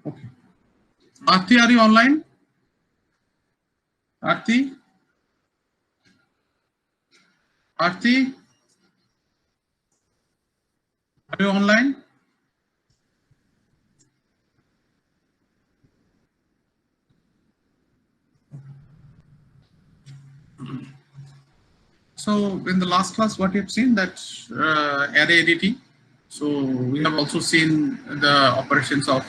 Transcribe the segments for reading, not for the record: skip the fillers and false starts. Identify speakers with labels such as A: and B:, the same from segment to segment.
A: Okay. Aarti, are you online? Aarti? Aarti? Are you online? So in the last class, what you have seen that array editing. So we have also seen the operations of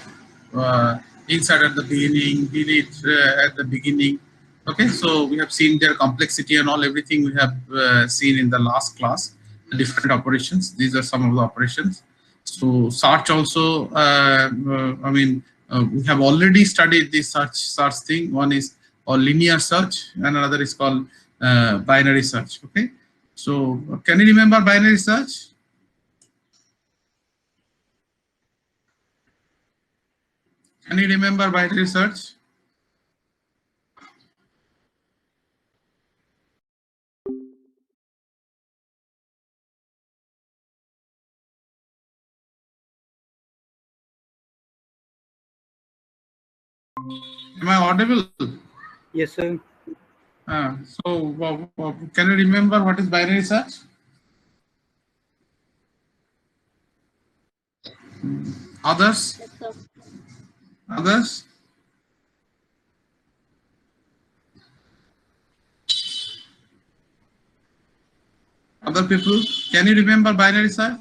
A: insert at the beginning, delete at the beginning. Okay, so we have seen their complexity and all everything we have seen in the last class. The different operations. These are some of the operations. So search also. We have already studied this search thing. One is or linear search, and another is called binary search. Okay, so can you remember binary search? Can you remember binary search? Am I audible?
B: Yes, sir.
A: Can you remember what is binary search? Others?
C: Yes, sir.
A: Others? Other people? Can you remember binary search?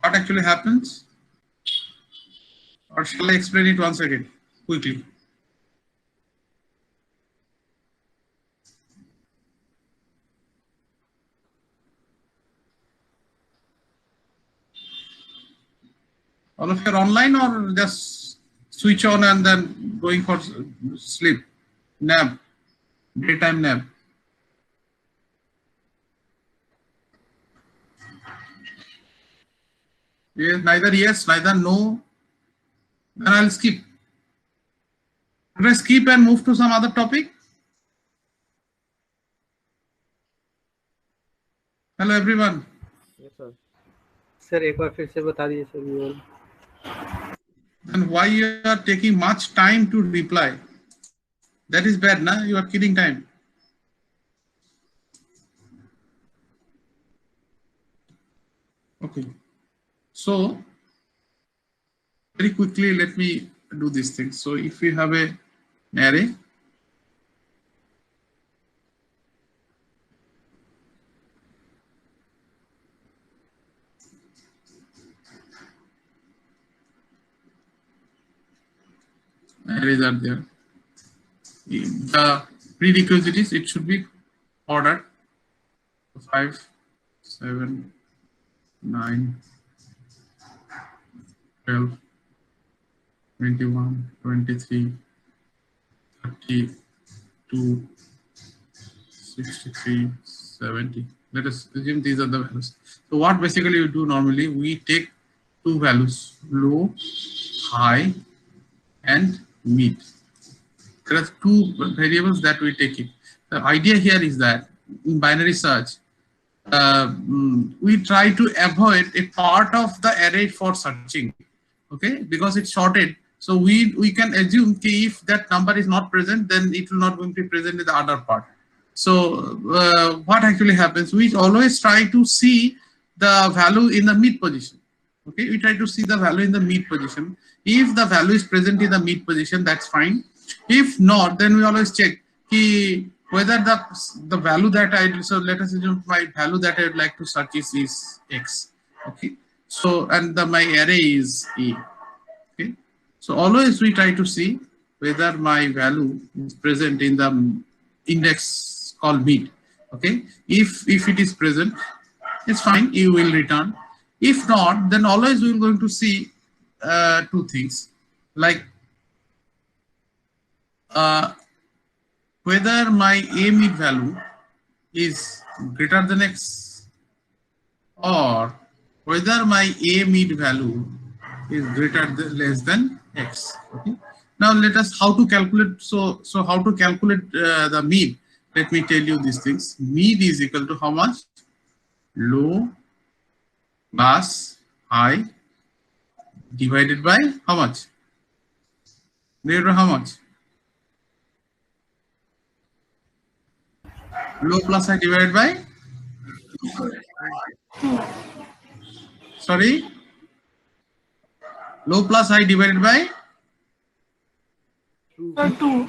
A: What actually happens? Or shall I explain it once again, quickly? All of you are online or just switch on and then going for sleep, nap, daytime nap? Yes, neither no. Then I'll skip. Should I skip and move to some other topic? Hello everyone.
B: Yes, sir. Sir एक बार फिर से बता दीजिए sir ये वाला.
A: And why you are taking much time to reply? That is bad, na? You are killing time. Okay. So very quickly, let me do this thing. So if we have an array, arrays are there. The prerequisite is it should be ordered 5, 7, 9, 12, 21, 23, 32, 63, 70. Let us assume these are the values. So what basically we do normally, we take two values, low, high, and mid. There are two variables that we take it. The idea here is that in binary search, we try to avoid a part of the array for searching, okay, because it's sorted. So we can assume if that number is not present, then it will not going to be present in the other part. So what actually happens, we always try to see the value in the mid position. Okay, we try to see the value in the mid position. If the value is present in the mid position, that's fine. If not, then we always check whether the value that so let us assume my value that I would like to search is x. Okay, so and my array is a. Okay, so always we try to see whether my value is present in the index called mid. Okay, if it is present, it's fine, you will return. If not, then always we're going to see two things, like whether my a mid value is greater than x, or whether my a mid value is greater than less than x. Okay. Now let us how to calculate. So how to calculate the mid? Let me tell you these things. Mid is equal to how much? Low plus high divided by how much? divided by how much? Low plus high divided by, sorry, low plus high divided by,
C: Two.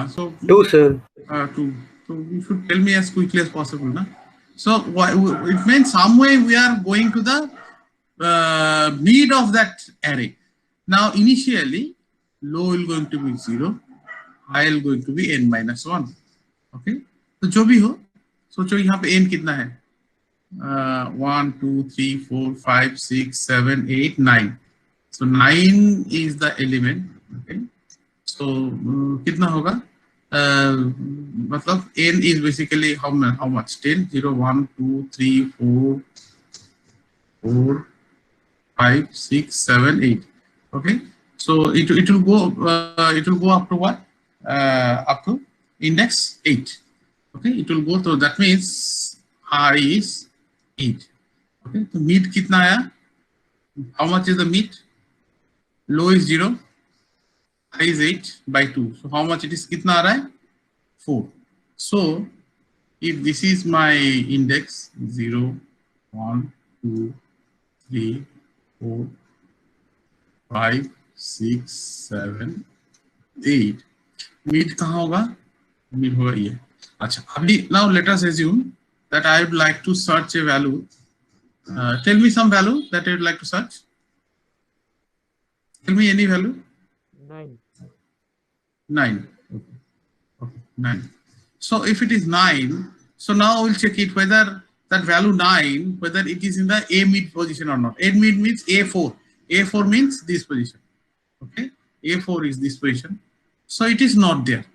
A: so
B: 2, sir.
A: 2. So you should tell me as quickly as possible, na? So it means some way we are going to the mid of that array. Now initially low will going to be 0, high will going to be n minus 1. Okay, तो जो भी हो सोचो यहाँ पे n कितना है, 1 2 3 4 5 6 7 8 9. So 9 is the element. Okay, so कितना होगा, मतलब n is basically how much, 10, 0 1 2 3 4 4 5 6 7 8. Okay, so it will go up to what, up to index 8. Okay, it will go to, that means high is 8. Okay, so mid कितना आया, how much is the mid? Low is 0, high is 8 by 2. So how much it is, कितना आ रहा है, 4. So if this is my index 0 1 2 3 4 5 6 7 8, mid कहाँ होगा, mid होगा ये. अच्छा, अभी now let us assume that I would like to search a value. Tell me some value that I would like to search. Tell me any value.
B: 9.
A: 9. Okay, 9. So if it is 9, so now we'll check it whether that value 9, whether it is in the A mid position or not. A mid means A4. A4 means this position. Okay, A4 is this position. So it is not there.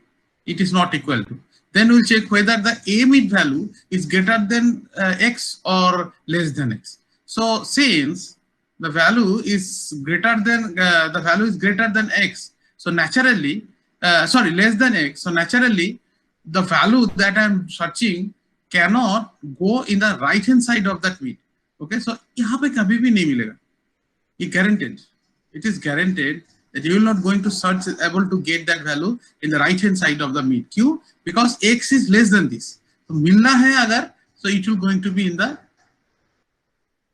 A: It is not equal to. Then we'll check whether the A mid value is greater than X or less than X. So since the value is greater than X, so naturally, less than X, so naturally the value that I'm searching cannot go in the right hand side of that mid. Okay, so यहाँ पे कभी भी नहीं मिलेगा, ये guaranteed. It is guaranteed that you will not going to search able to get that value in the right hand side of the mid. Q, because X is less than this. So मिलना है अगर, so it will going to be in the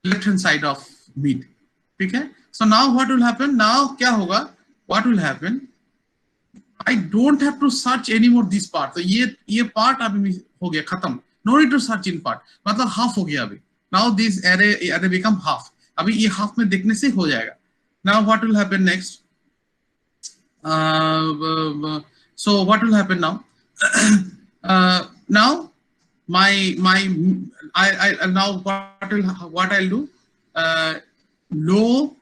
A: left hand side of mid. ठीक है? So now what will happen? Now क्या होगा? What will happen? I don't have to search anymore this part. तो ये part अभी हो गया खत्म. No need to search in part. मतलब half हो गया अभी. Now this array become half. अभी ये half में देखने से हो जाएगा. Now what will happen next? So what will happen now? Now now what I'll do? Low.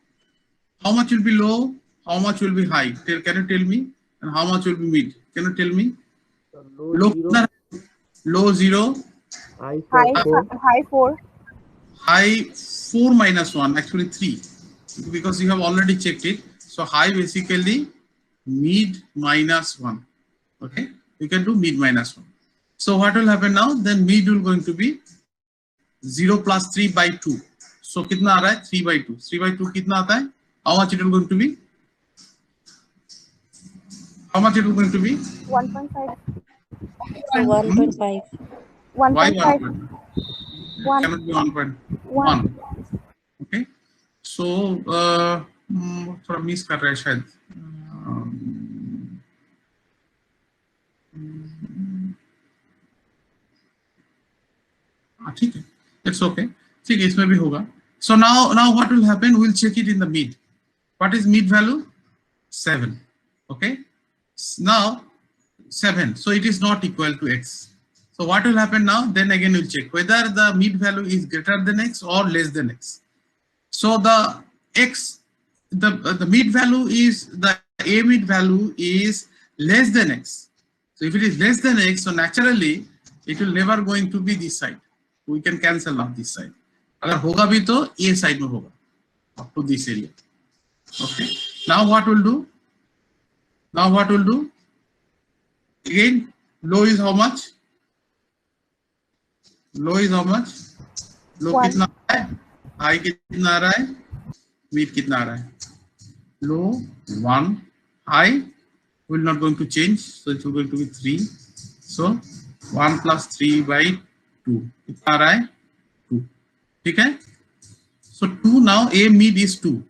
A: How much will be low? How much will be high? Can you tell me? And how much will be mid? Can you tell me? Low 0.
C: High 4.
A: High 4 minus 1, actually 3, because you have already checked it. So high basically mid minus 1. Okay, you can do mid minus 1. So what will happen now? Then mid will going to be 0 plus 3 by 2. So कितना आ रहा है? 3 by 2. 3 by 2 कितना आता है? How much it will going to be? How much it will going to be?
C: 1.5.
D: 1.5.
A: Why
C: 1.5. 1.
A: Cannot be 1.1. Okay. So थोड़ा miss कर रहे हैं शायद. ठीक है, it's okay. ठीक है, इसमें भी होगा. So now what will happen? We'll check it in the mid. What is mid value? 7. Okay. Now 7. So it is not equal to X. So what will happen now? Then again we'll check whether the mid value is greater than X or less than X. So the X, the mid value is, the A mid value is less than X. So if it is less than X, so naturally it will never going to be this side. We can cancel now this side. अगर होगा भी तो ये side में होगा, up to this area. Okay. Now what will do? Now what will do? Again, low is how much? Low is how much? Low कितना आ रहा है? High कितना आ रहा है? Mid कितना आ रहा है? Low 1, high will not going to change, so it will going to be 3. So 1 plus 3 by 2. कितना आ रहा है? 2. ठीक है? So 2 now A mid is 2.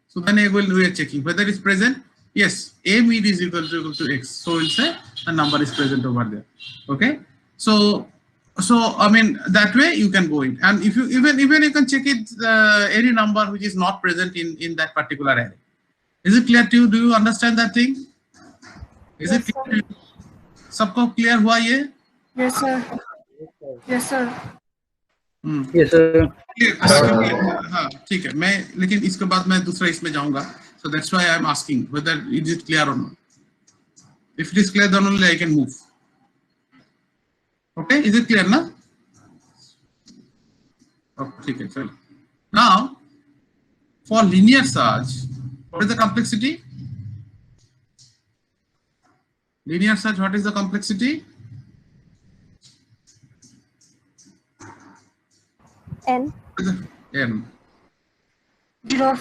A: So then we are checking whether it's present. Yes, A mid is equal to X. So we'll say the number is present over there. Okay. So I mean that way you can go in, and if you even you can check it any number which is not present in that particular array. Is it clear to you? Do you understand that thing? Is it clear to you? सबको clear हुआ ये?
C: Yes, sir. Yes, sir.
B: Yes, sir.
A: हाँ ठीक है, मैं लेकिन इसके बाद मैं दूसरा इसमें जाऊंगा. So that's why I am asking whether it is clear or not. If it is clear, then only I can move. Okay, is it clear now? Okay, okay. Now, for linear search, what is the complexity? Linear search, what is the complexity?
C: N.
A: N.
C: 0.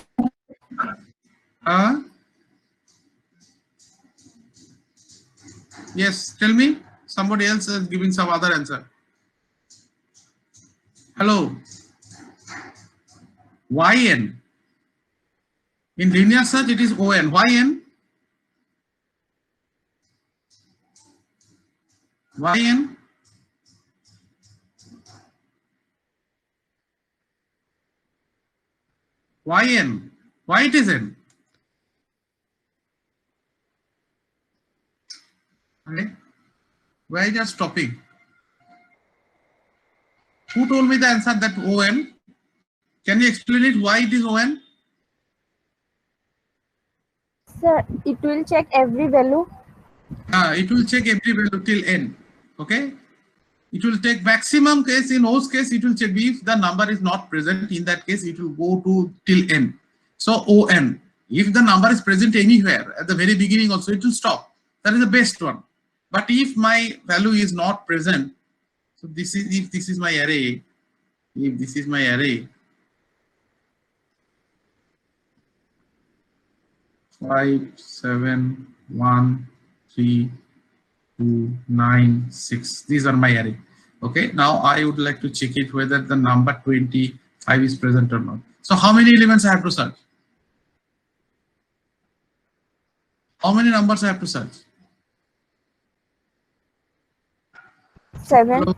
A: Yes, tell me. Somebody else is giving some other answer. Hello. Yn. In linear search, it is On. Yn. Yn. Yn. Why it is N? Okay. Why are you stopping? Who told me the answer that On? Can you explain it why it is On?
C: Sir, it will check every value.
A: It will check every value till N. Okay. It will take maximum case. In most case, it will check if the number is not present. In that case, it will go to till N. So On. If the number is present anywhere at the very beginning, also it will stop. That is the best one. But if my value is not present, so this is if this is my array. If this is my array, 5, 7, 1, 3, 2, 9, 6. These are my array. Okay. Now I would like to check it whether the number 25 is present or not. So how many elements I have to search? How many numbers I have to search?
C: 7.
A: Hello?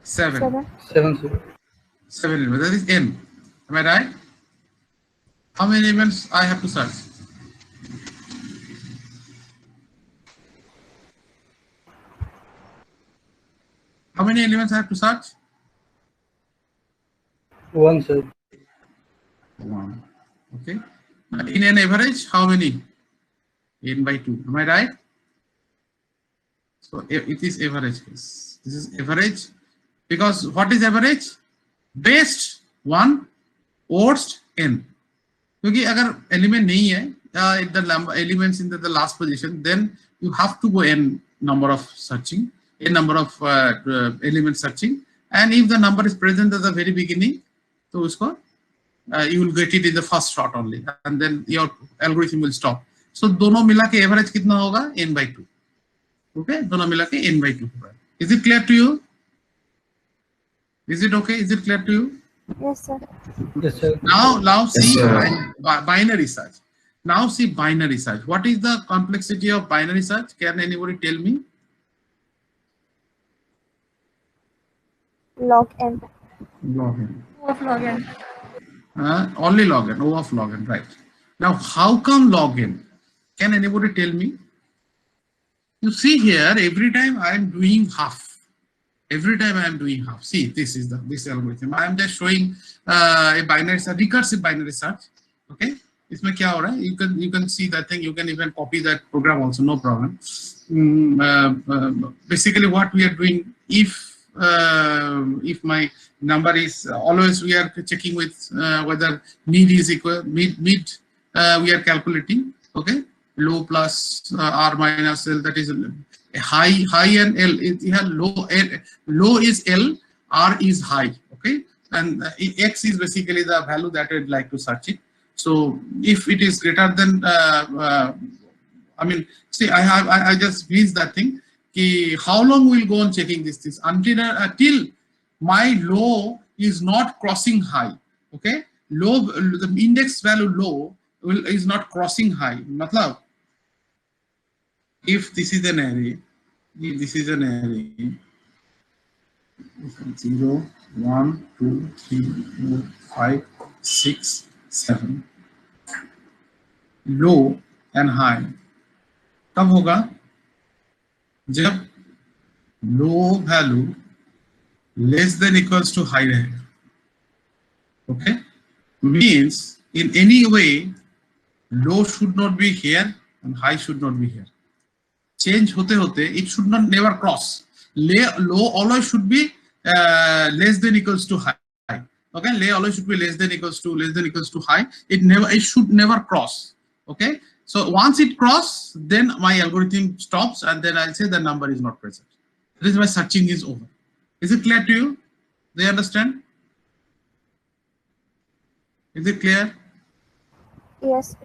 A: 7.
C: 7.
B: 7, sir.
A: 7 elements. That is N. Am I right? How many elements I have to search? How many elements I have to search?
B: 1, sir.
A: 1. Okay. In an average, how many? N by 2. Am I right? So it is average case. This is average because what is average? Best 1, worst N. क्योंकि अगर element नहीं है, the elements in the last position, then you have to go n number of searching, n number of element searching, and if the number is present at the very beginning, तो उसको you will get it in the first shot only, and then your algorithm will stop. So दोनों मिला के average कितना होगा? n by 2. Okay, दोनों मिला के n by 2 होगा. Is it clear to you? Is it okay? Is it clear to you?
C: Yes, sir.
B: Yes, sir.
A: Now see
D: Yes,
A: binary search. Now see binary search. What is the complexity of binary search? Can anybody tell me?
C: Log n.
A: Log n.
C: O of log n.
A: Only log n. O of log n. Right. Now how come log n? Can anybody tell me? You see here, every time I am doing half. Every time I am doing half. See, this is this algorithm. I am just showing a binary search, recursive binary search. Okay. इसमें क्या हो रहा है? You can see that thing. You can even copy that program also, no problem. Basically, what we are doing, if my number is always, we are checking with whether mid is equal mid we are calculating. Okay, low plus r minus l, that is high and l. Low is l, r is high. Okay, and x is basically the value that I'd like to search it. So if it is greater than I mean, see, I just missed that thing. How long we'll go on checking this until my low is not crossing high. Okay, low, the index value low is not crossing high. Matlab, if this is an array, 0, 1, 2, 3, 4, 5, 6, 7, low and high, कब होगा? जब low value less than equals to high रहेगा. Okay, means in any way low should not be here and high should not be here. Change होते होते it should not never cross. Low always should be less than equals to high. Okay, low always should be less than equals to high. It should never cross. Okay, so once it cross, then my algorithm stops, and then I'll say the number is not present. That is why searching is over. Is it clear to you? Do you understand? Is it clear?
C: Yes.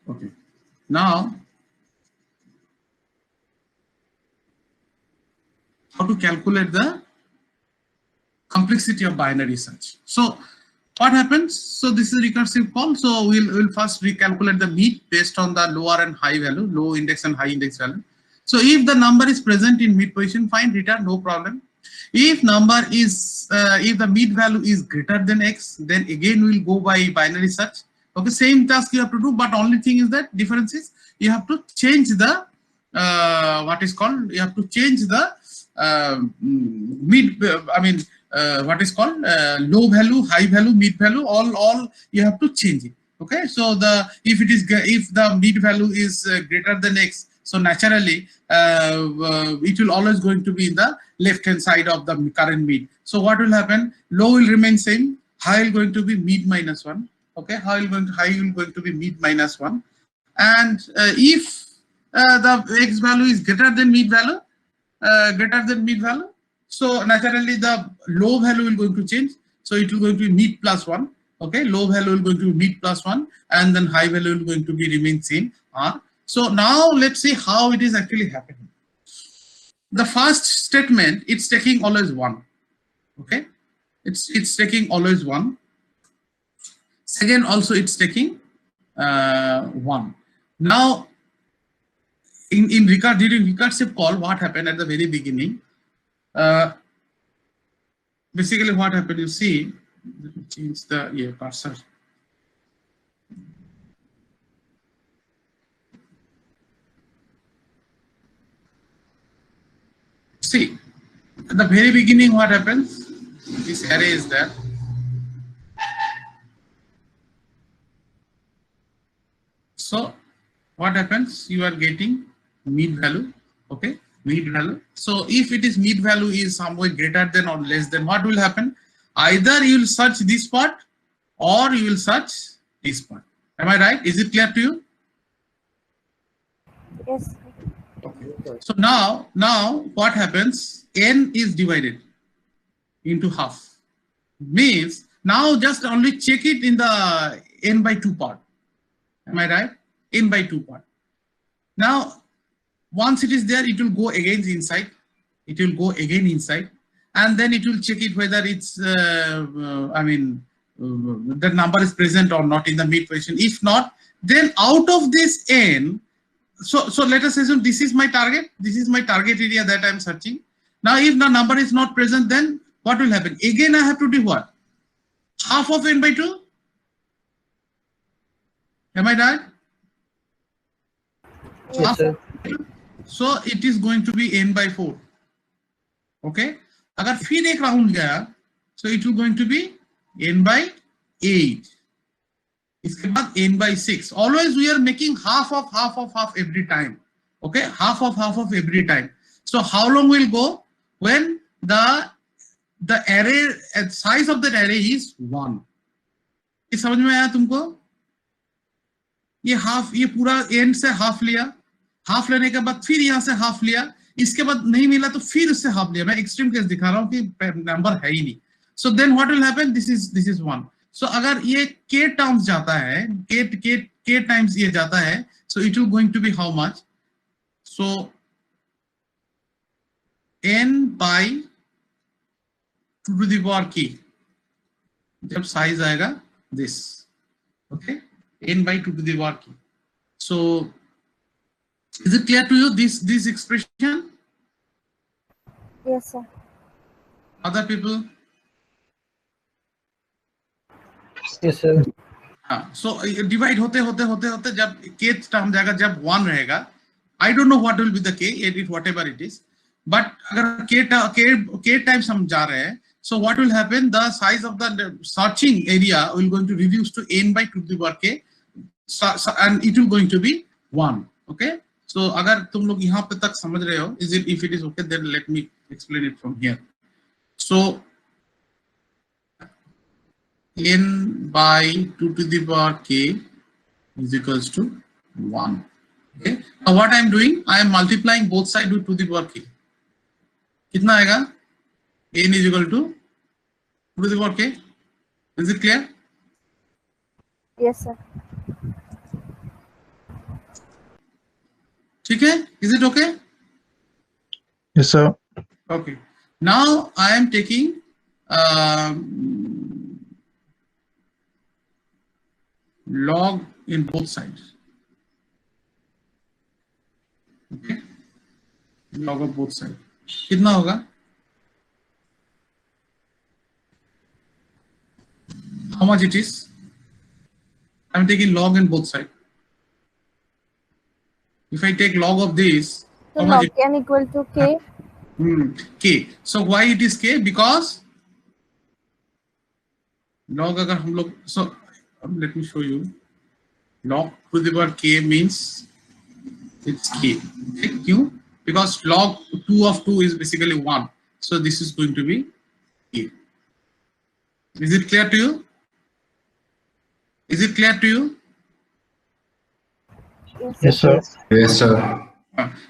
A: Okay. Now, how to calculate the complexity of binary search? So, what happens? So, this is recursive call. So, we'll first recalculate the meet based on the lower and high value, low index and high index value. So, if the number is present in mid position, fine, return, no problem. If number is, if the mid value is greater than x, then again we'll go by binary search. Okay, same task you have to do, but only thing is that difference is you have to change the what is called, you have to change the what is called low value, high value, mid value, all you have to change it. Okay, so if the mid value is greater than x, so naturally it will always going to be in the left hand side of the current mid. So what will happen? Low will remain same, high will going to be mid minus 1. Okay, high will going to be mid minus 1, and if the x value is greater than mid value, so naturally the low value will going to change. So it will going to be mid plus 1. Okay, low value will going to be mid plus 1, and then high value will going to be remain same r. So now let's see how it is actually happening. The first statement, it's taking always 1. Okay, it's taking always 1. Second, also it's taking 1. Now, during recursive call, what happened at the very beginning? Basically, what happened? You see, let me change the cursor. See, at the very beginning, what happens? This array is there. So what happens? You are getting mid value. Okay, mid value. So if it is mid value is somewhere greater than or less than, what will happen? Either you will search this part or you will search this part. Am I right? Is it clear to you?
C: Yes.
A: Okay. So now what happens? N is divided into half. Means now just only check it in the n by 2 part. Am I right? N by 2 part. Now, once it is there, it will go again inside. It will go again inside, and then it will check it whether it's, the number is present or not in the mid position. If not, then out of this n, so let us assume this is my target. This is my target area that I am searching. Now, if the number is not present, then what will happen? Again, I have to do what? Half of n by 2. Am I right?
B: Yes, sir.
A: So it is going to be n by 4. Okay. अगर फिर एक round गया, so it will going to be n by 8. इसके बाद n by 6. Always we are making half of every time. Okay, half of every time. So how long will go? When the array size of that array is 1. ये समझ में आया तुमको? ये half, ये पूरा एंड से हाफ लिया, हाफ लेने के बाद फिर यहाँ से हाफ लिया, इसके बाद नहीं मिला तो फिर उससे हाफ लिया. मैं एक्सट्रीम केस दिखा रहा हूँ कि नंबर है ही नहीं. So then what will happen? This is 1. So अगर ये k terms जाता है, k times ये जाता है, so it will going to be how much? So n by 2 to the power k. जब size आएगा this, okay? N by 2 to the power k. So is it clear to you this expression?
C: Yes, sir.
A: Other people?
B: Yes, sir.
A: हाँ, so divide होते जब k term जाएगा, जब 1 रहेगा, I don't know what will be the k, it whatever it is, but अगर k times हम जा रहे हैं, so what will happen? The size of the searching area will going to reduce to n by 2 to the power k, and it will going to be 1. Okay, so अगर तुम लोग यहाँ पे तक समझ रहे हो, if it is okay, then let me explain it from here. So n by 2 to the power k is equals to 1. Okay, now what I am doing, I am multiplying both sides with 2 to the power k. कितना आएगा? n is equal to 2 to the power k. Is it clear?
C: Yes, sir.
A: ठीक है? Is it okay?
D: Yes, sir.
A: Okay. Now I am taking log in both sides. Okay. Log of both sides. कितना होगा? How much it is? I am taking log in both sides. If I take log of this,
C: So
A: how much
C: log n equal to k.
A: K. So why it is k? Because log अगर हम लोग, so let me show you. Log to the power k means it's k. Okay, क्यों? Because log 2 of 2 is basically 1. So this is going to be k. Is it clear to you? Is it clear to you?
D: Yes, sir.
E: Yes, sir.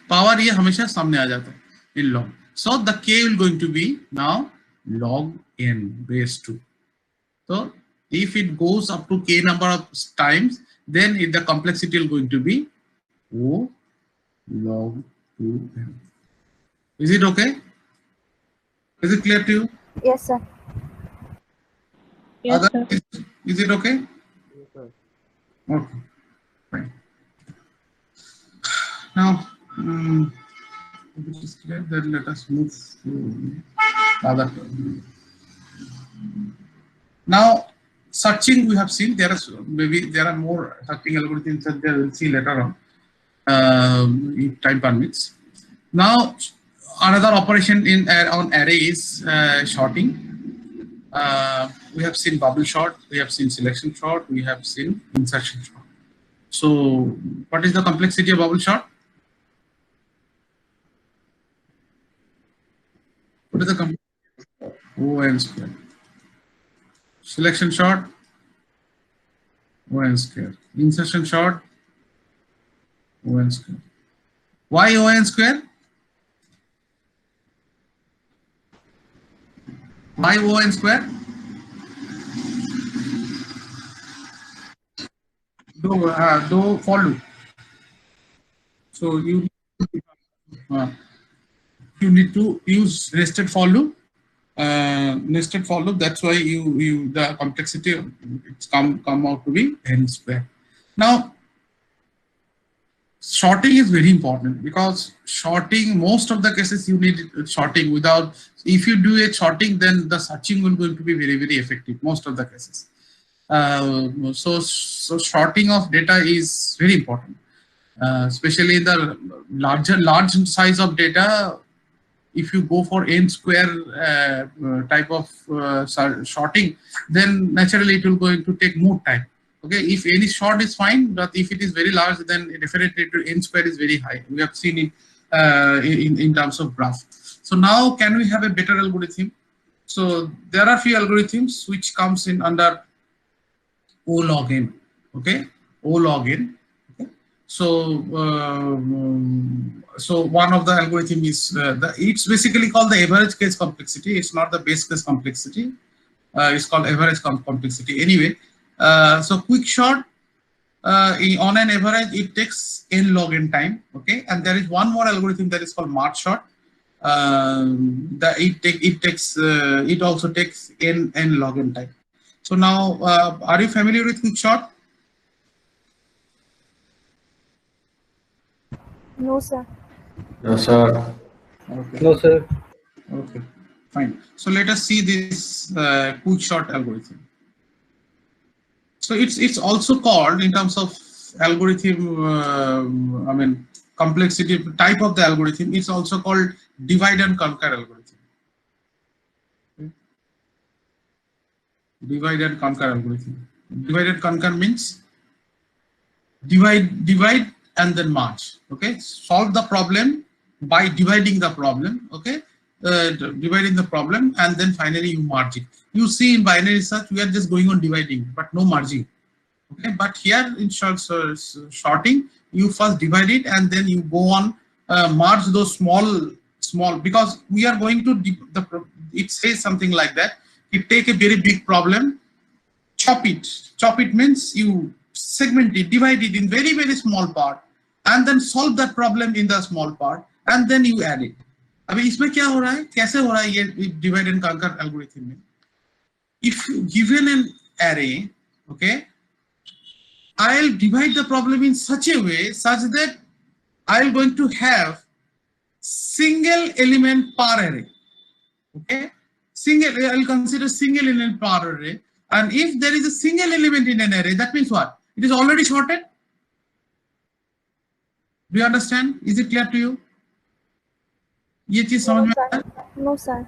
A: Power ये हमेशा सामने आ जाता है in log. So the k will going to be now log n raised to. So if it goes up to k number of times, then the complexity will going to be O log 2n. Is it okay? Is it clear to you?
C: Yes, sir.
F: Yes, sir.
A: Is it okay?
B: Yes, sir.
A: Okay, fine. Now, if it is clear, then let us move to other. Now, searching we have seen. There are more searching algorithms that we will see later on, if time permits. Now, another operation on array is sorting. We have seen bubble sort, we have seen selection sort, we have seen insertion sort. So, what is the complexity of bubble sort? What is the complexity? O(n) square. Selection sort, O(n) square. Insertion sort, O(n) square. Why O(n) square? Why O(n) square? Do for loop. So you need to use nested for loop. Nested for loop. That's why the complexity it's come out to be n square. Now, sorting is very important because sorting, most of the cases you need sorting. Without, if you do a sorting, then the searching will going to be very, very effective. Most of the cases. So sorting of data is very important, especially in the large size of data. If you go for n square type of sorting, then naturally it will going to take more time. Okay, if any short is fine, but if it is very large, then definitely n square is very high. We have seen it in terms of graph. So now, can we have a better algorithm? So there are few algorithms which comes in under O log n. Okay, O log n. Okay. So so one of the algorithm is it's basically called the average case complexity. It's not the base case complexity. It's called average complexity. Anyway, so quick sort on an average it takes n log n time. Okay, and there is one more algorithm that is called merge sort. It also takes n log n time. So now, are you familiar with quick sort?
C: No, sir.
E: No, sir.
A: Okay.
B: No, sir.
A: Okay, fine. So let us see this quick sort algorithm. So it's also called, in terms of algorithm, I mean complexity type of the algorithm, it's also called divide and conquer algorithm. Okay. Divide and conquer algorithm. Divide and conquer means divide and then merge. Okay, solve the problem by dividing the problem. Okay, dividing the problem and then finally you merge it. You see in binary search we are just going on dividing but no merging. Okay, but here in sorting you first divide it and then you go on merge those small, because we are going to it says something like that. You take a very big problem, chop it means you segment it, divide it in very small part and then solve that problem in the small part and then you add it. अभी इसमें क्या हो रहा है, कैसे हो रहा है ये divide and conquer algorithm में? If given an array, okay, I'll divide the problem in such a way such that I'm going to have single element per array. Okay, I'll consider single element per array, and if there is a single element in an array, that means what? It is already sorted. Do you understand? Is it clear to you? ये चीज समझ में आया?
C: No, sir.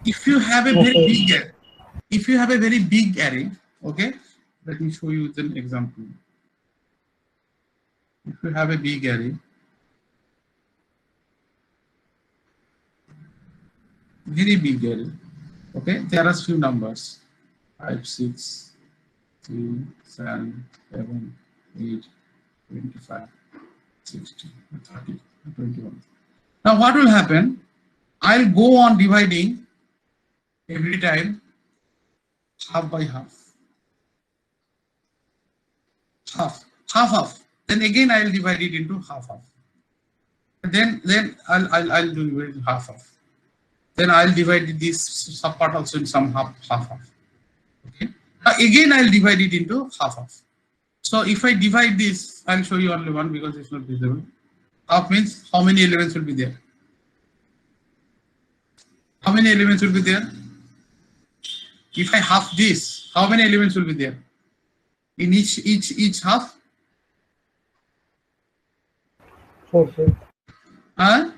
A: If you have a very big array, okay, let me show you with an example. If you have a big array, very big array, okay, there are few numbers: 5, 6, 3, 7, 11, 8, 25, 60, 30, 21. Now what will happen? I'll go on dividing every time half by half. Half. Then again I'll divide it into half. Then I'll do it half. Then I'll divide this sub part also in some half. Okay. Now again I'll divide it into half. So if I divide this, I'll show you only one because it's not visible. Half means how many elements will be there? How many elements will be there? If I half this, how many elements will be there? In each half?
B: 4, sir.
A: Huh?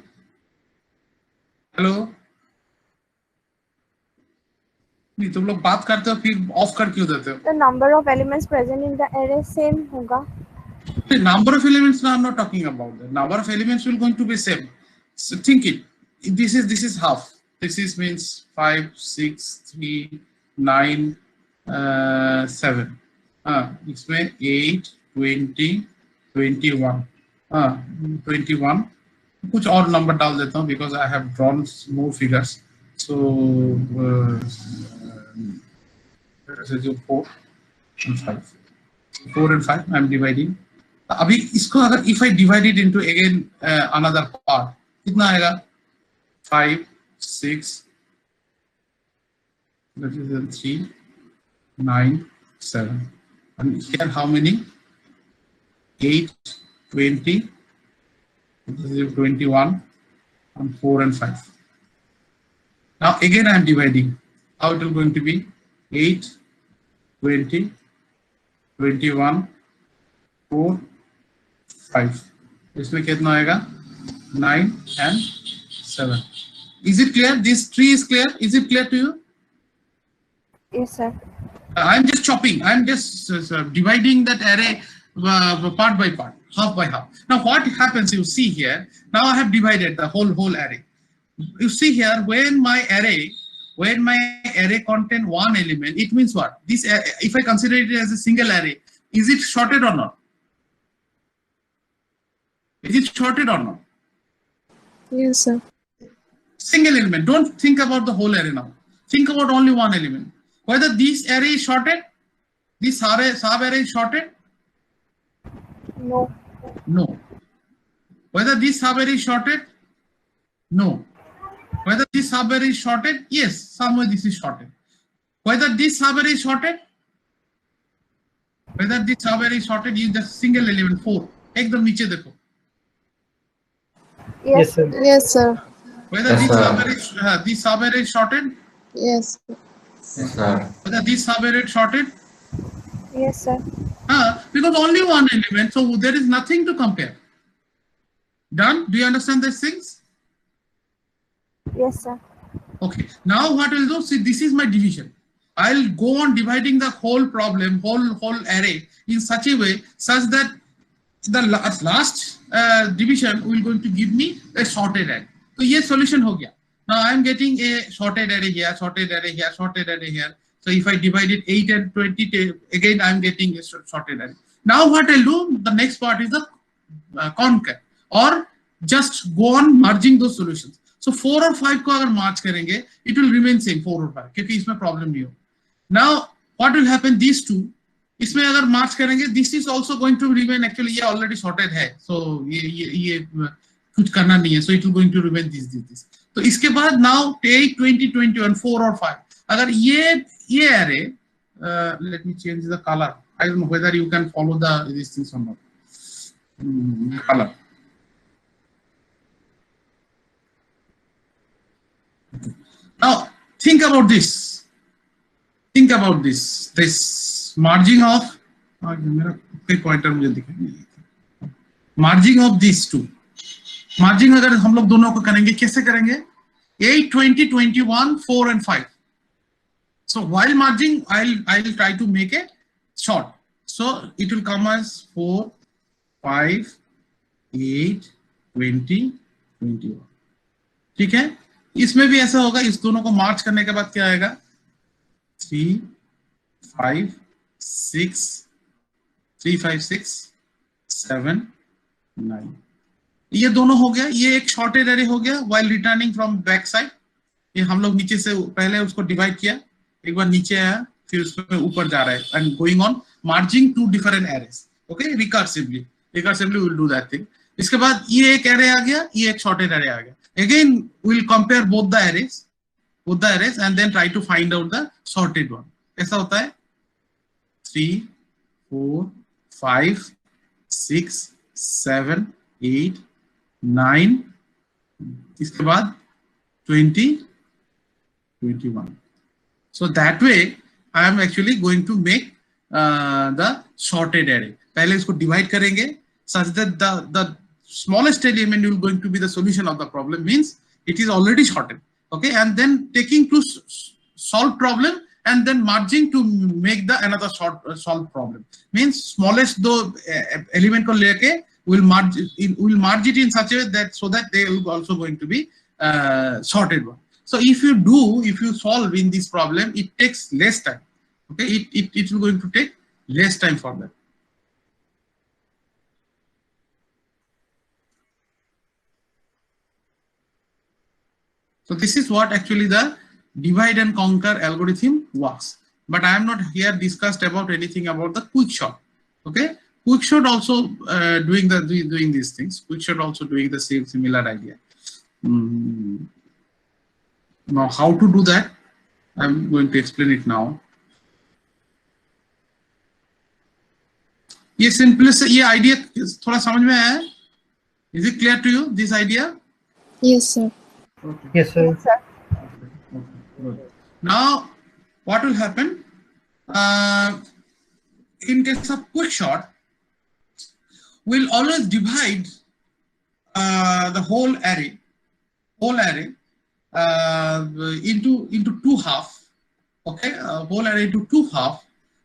A: Hello? नहीं तुम लोग बात करते हो फिर of कर क्यों देते हो?
C: The number of elements present in the array same होगा.
A: The number of elements, no, I'm not talking about that. Number of elements will going to be same. So think it. This is half. This is means 5, 6, 3, 9, 7. इसमें 8, 20, 21. 21. कुछ और number डाल देता हूँ because I have drawn more figures. So 4 and 5. 4 and 5 I'm dividing. अभी इसको अगर if I divide it into again another part, कितना आएगा? 5, 6, that is 3, 9, 7. And here how many? 8, 20, 21, and 4 and 5. Now again I am dividing. How it is going to be? 8, 20, 21, 4, 5. इसमें कितना आएगा? 9 and 7. Is it clear? This tree is clear? Is it clear to you?
C: Yes, sir.
A: I'm just chopping. I'm just dividing that array part by part, half by half. Now what happens? You see here. Now I have divided the whole array. You see here when my array contain one element, it means what? This if I consider it as a single array, is it sorted or not? Is it sorted or not?
C: Yes, sir.
A: Single element. Don't think about the whole array now. Think about only one element. Whether this array is sorted, this sub-array is sorted?
C: No.
A: No. Whether this sub-array is sorted? No. Whether this sub-array is sorted? Yes, somewhere this is sorted. Whether this sub-array is sorted? Whether this sub-array is sorted, you just single element 4. एकदम नीचे देखो.
C: Yes.
B: sir.
F: Yes, sir.
A: Whether
E: Yes,
A: this sub-array is sorted?
F: Yes.
E: Yes, sir.
A: Whether this sub-array is sorted?
C: Yes, sir.
A: Because only one element, so there is nothing to compare. Done? Do you understand these things?
C: Yes, sir.
A: Okay. Now what we'll do? See, this is my division. I'll go on dividing the whole problem, whole array in such a way such that the last division will going to give me a sorted array. So ये solution हो गया. Now I'm getting a sorted array here, sorted array here, sorted array here. So if I divide it 8 and 20, again I'm getting a sorted array. Now what I'll do, the next part is the concat or just go on merging those solutions. So 4 और 5 को अगर merge करेंगे, it will remain same 4 और 5 क्योंकि इसमें problem नहीं हो. Now what will happen? These two, इसमें अगर merge करेंगे, this is also going to remain. Actually ये already sorted है, so ये कुछ करना नहीं है. So it will going to remain this. तो इसके बाद now take 20, 21, 4 और 5. अगर ये array, let me change the color. I don't know whether you can follow these things or not. Color. Now think about this. Think about this. This merging of merging of these two. Merging अगर हम लोग दोनों को करेंगे कैसे करेंगे? 8, 20, 21, 4 and 5. So while merging, I'll try to make it short. So it will come as 4, 5, 8, 20, 21. ठीक है? इसमें भी ऐसा होगा. इस दोनों को मार्च करने के बाद क्या आएगा? 3, 5, 6, 3, 5, 6, 7, 9. ये दोनों हो गया. ये एक शॉर्टेड एरे हो गया. while returning from back side, ये हम लोग नीचे से पहले उसको डिवाइड किया, एक बार नीचे आया, फिर उसमें ऊपर जा रहा है. and going on merging two different arrays. Okay, recursively we'll do that thing. इसके बाद ये एक array आ गया, ये एक shorted array आ गया. Again we'll compare both the arrays and then try to find out the sorted one. ऐसा होता है 3, 4, 5, 6, 7, 8, 9. इसके बाद 20, 21. So that way I am actually going to make the sorted array. पहले इसको divide करेंगे such that the smallest element will going to be the solution of the problem, means it is already sorted. Okay, and then taking to solve problem and then merging to make the another solve problem, means smallest though element को लेके will merge it in such a way that so that they will also going to be sorted one. So if you solve in this problem, it takes less time. Okay, it will going to take less time for that. So this is what actually the divide and conquer algorithm works. But I am not here discussed about anything about the quickshot. Okay, quickshot also doing these things. Quickshot also doing the same similar idea. Now how to do that? I'm going to explain it now. ये simplest ये idea थोड़ा समझ में आया है? Is it clear to you this idea?
F: Yes, sir.
A: Okay.
B: Yes, sir.
C: Yes, sir.
A: Good. Now, what will happen? In case of quickshot, we'll always divide the whole array into two half. Okay, whole array into two half.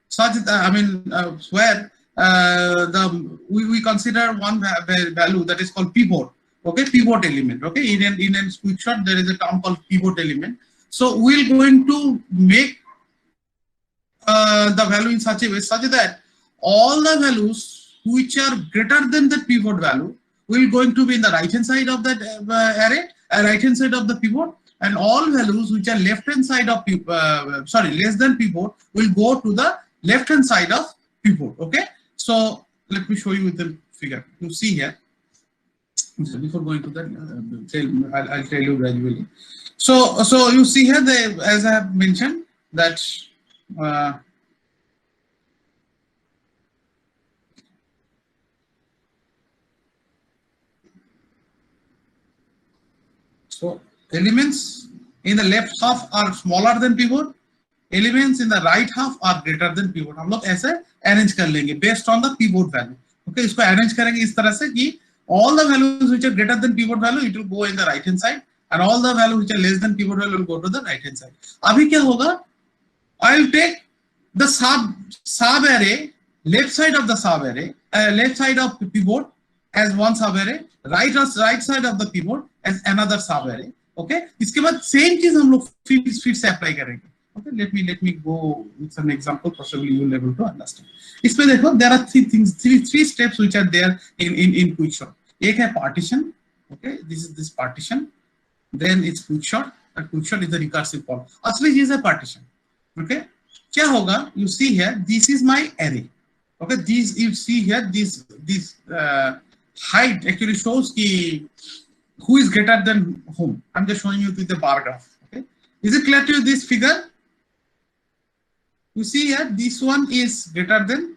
A: Such that where we consider one value that is called pivot. Okay, pivot element. Okay, in a quickshot there is a term called pivot element. So we're going to make the value in such a way such that all the values which are greater than the pivot value will going to be in the right hand side of that array, right hand side of the pivot, and all values which are left hand side of less than pivot will go to the left hand side of pivot. Okay, so let me show you with the figure. You see here. So before going to that, I'll tell you gradually. So you see here, as I have mentioned that so elements in the left half are smaller than pivot. Elements in the right half are greater than pivot. हम लोग ऐसे arrange कर लेंगे based on the pivot value. Okay, इसको arrange करेंगे इस तरह से कि all the values which are greater than pivot value, it will go in the right hand side, and all the values which are less than pivot value will go to the right hand side. अभी क्या होगा? I'll take the sub array, left side of the sub array, left side of pivot as one sub array, right side of the pivot as another sub array. Okay, इसके बाद same चीज हम लोग फिर से apply करेंगे. Okay, let me go with some example. Possibly you will be able to understand. इसमें देखो, there are three steps which are there in Quickshot. एक है partition. Okay, this is this partition. Then it's Quickshot. And Quickshot is the recursive call. असली चीज है partition. Okay, क्या होगा? You see here, this is my array. Okay, these you see here, this height actually shows ki who is greater than whom. I'm just showing you with the bar graph. Okay, is it clear to you this figure? You see here, this one is greater than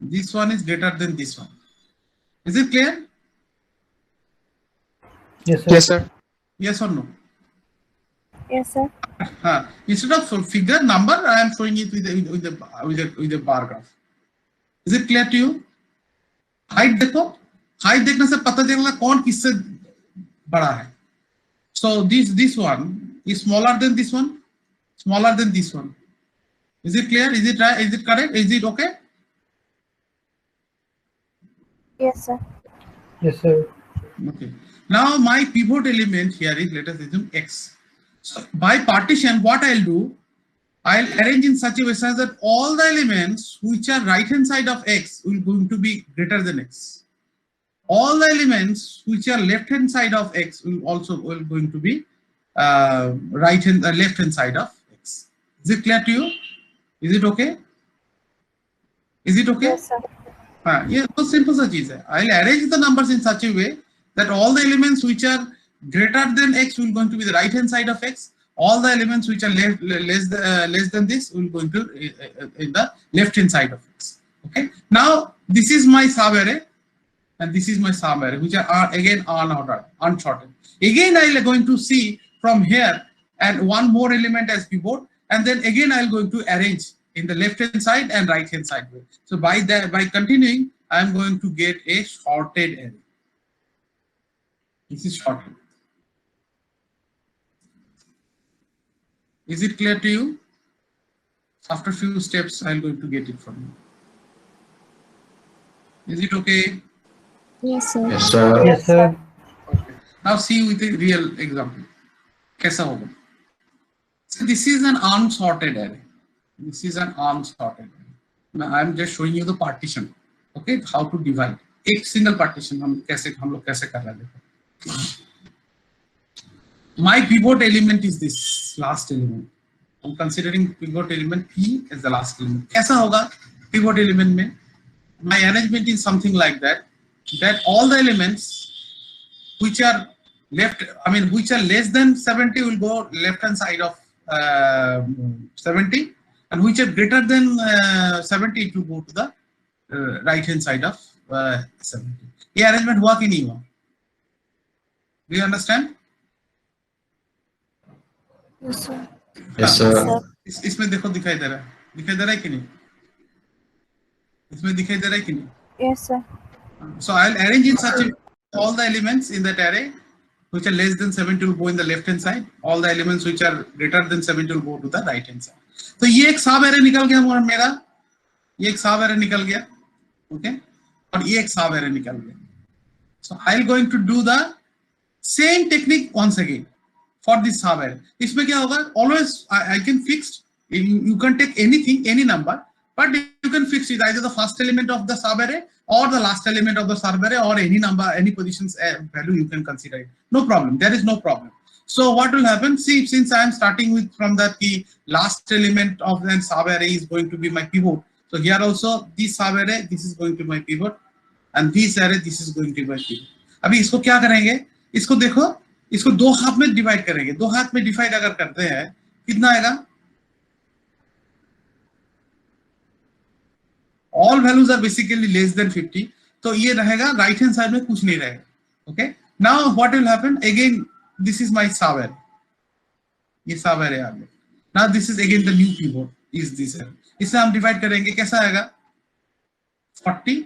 A: this one is greater than this one. Is it clear?
B: Yes, sir.
D: Yes, sir.
A: Yes or no?
C: Yes, sir.
A: Instead of figure number, I am showing it with the bar graph. Is it clear to you? Height देखो, height देखने से पता चलेगा कौन किससे बड़ा है. So this one is smaller than this one, smaller than this one. Is it clear? Is it right? Is it correct? Is it okay?
C: Yes, sir.
B: Yes, sir.
A: Okay. Now my pivot element here is, let us assume x. So by partition, what I'll do, I'll arrange in such a way so that all the elements which are right hand side of x will going to be greater than x. All the elements which are left hand side of x will also going to be left hand side of x. Is it clear to you? Is it okay? Is it okay?
C: Yes, sir.
A: Yeah, so simple सा चीज है. I'll arrange the numbers in such a way that all the elements which are greater than x will going to be the right hand side of x. All the elements which are less than this will going to in the left hand side of x. Okay. Now this is my sub array, and this is my sub array, which are again unordered, unsorted. Again, I'll going to see from here and one more element as pivot, and then again I'll going to arrange in the left hand side and right hand side way. So by continuing, I'm going to get a sorted array. This is sorted. Is it clear to you? After a few steps, I'm going to get it from you. Is it okay?
F: Yes, sir.
E: Yes, sir.
B: Yes, sir.
A: Okay. Now see with a real example. कैसा होगा? So this is an unsorted array. This is an unsorted array. Now I'm just showing you the partition. Okay, how to divide. एक single partition हम लोग कैसे कर रहे हैं? My pivot element is this last element. I'm considering pivot element P as the last element. कैसा होगा pivot element में? My arrangement is something like that. That all the elements which are which are less than 70 will go left hand side of 70, and which are greater than 70 it will go to the right hand side of 70. ये arrangement हुआ कि नहीं हुआ? Do you understand?
C: Yes, sir.
E: Yes, sir.
A: इसमें देखो दिखाई दे रहा है कि नहीं? इसमें दिखाई दे रहा है कि नहीं?
C: Yes, sir.
A: So I'll arrange in such a all the elements in that array which are less than 70 will go in the left hand side. All the elements which are greater than 70 will go to the right hand side. तो ये एक सब array निकल गया मेरा, ये एक सब array निकल गया, okay? और ये एक सब array निकल गया. So I'll going to do the same technique once again for this sub array. इसमें क्या होगा? Always I can fix. You can take anything, any number, but you can fix it either the first element of the sub array or the last element of the sub array, or any number, any positions value you can consider it. No problem. There is no problem. So what will happen? See, since I am starting with from that the last element of the sub array is going to be my pivot. So here also this sub array, this is going to be my pivot, and this array, this is going to be my pivot. अभी इसको क्या करेंगे? इसको देखो, इसको दो हाथ में डिवाइड करेंगे. दो हाथ में डिवाइड अगर करते हैं, कितना आएगा? All values are basically less than 50. तो ये रहेगा राइट हैंड साइड में कुछ नहीं रहेगा. Okay. Now what will happen? Again, this is my sub array. ये सब array आ गया. Now this is again the new pivot. Is this array? इसे हम डिवाइड करेंगे, कैसा आएगा? 40.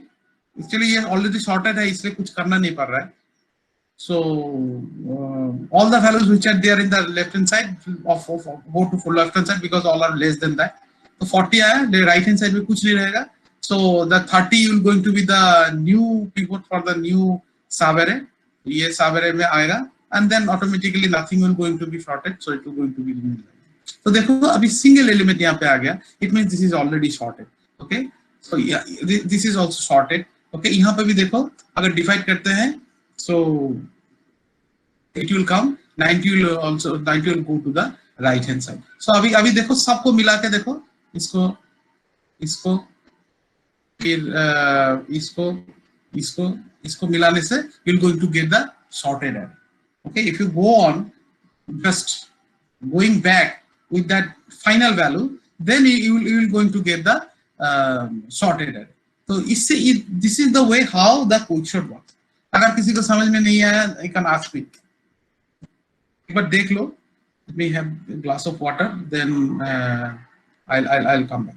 A: Actually ये already sorted है, इसलिए कुछ करना नहीं पड़ रहा है. So all the values which are there in the left hand side of go to full left hand side because all are less than that. तो 40 आया, right hand side में कुछ नहीं रहेगा. So the 30 will going to be the new pivot for the new sub array. ये sub array में आएगा, and then automatically nothing will going to be sorted, so it will going to be removed. तो देखो अभी single element यहाँ पे आ गया. It means this is already sorted. Okay. So yeah, this is also sorted. Okay. यहाँ पे भी देखो अगर divide करते हैं, so it will come 90 will also 90 will go to the right hand side. So अभी देखो सबको मिला के देखो इसको फिर इसको मिलाने से you're going to get the sorted array. Okay, if you go on just going back with that final value, then you will going to get the sorted array. So this is the way how the code should work. अगर किसी को समझ में नहीं आया, you can ask me. एक बार देख लो. Let me have a glass of water, then I'll come back.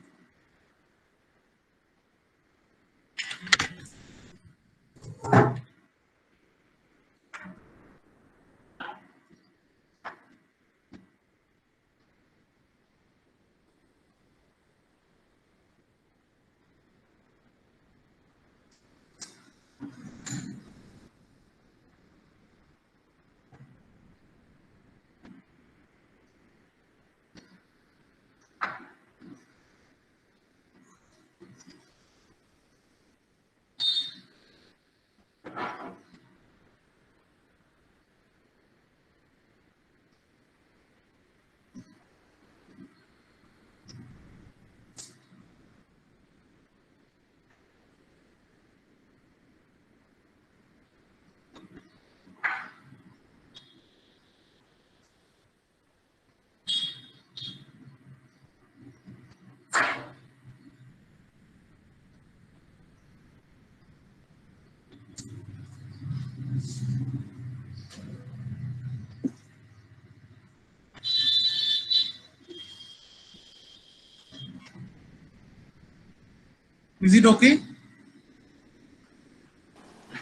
A: Is it okay?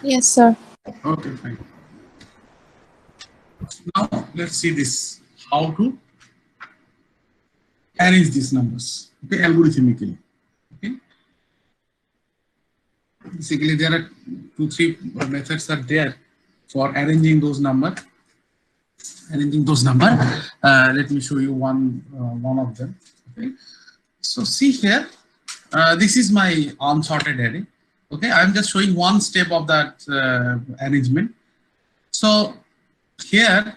F: Yes, sir.
A: Okay, fine. Now let's see this. How to arrange these numbers. Okay, algorithmically. Okay. Basically, there are 2-3 methods are there for arranging those numbers. Let me show you one of them. Okay. So see here. This is my unsorted array. Okay, I'm just showing one step of that arrangement. So here,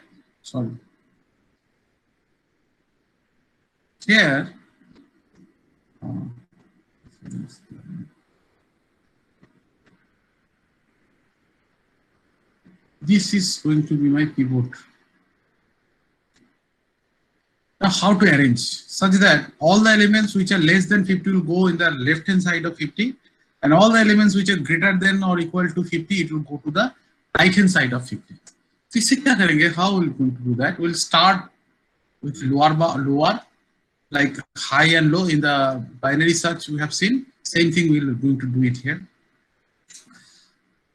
A: this is going to be my pivot. Now, how to arrange such that all the elements which are less than 50 will go in the left hand side of 50, and all the elements which are greater than or equal to 50, it will go to the right hand side of 50. So, how will we going to do that? We'll start with lower, like high and low in the binary search we have seen. Same thing we're going to do it here.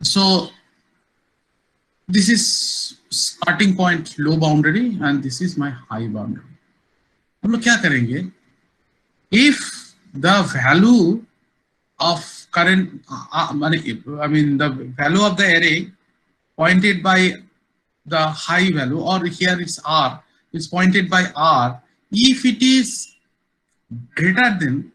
A: So this is starting point low boundary, and this is my high boundary. हम लोग क्या करेंगे? If the value of current, I mean the value of the array pointed by the high value, or here it's R, is pointed by R. If it is greater than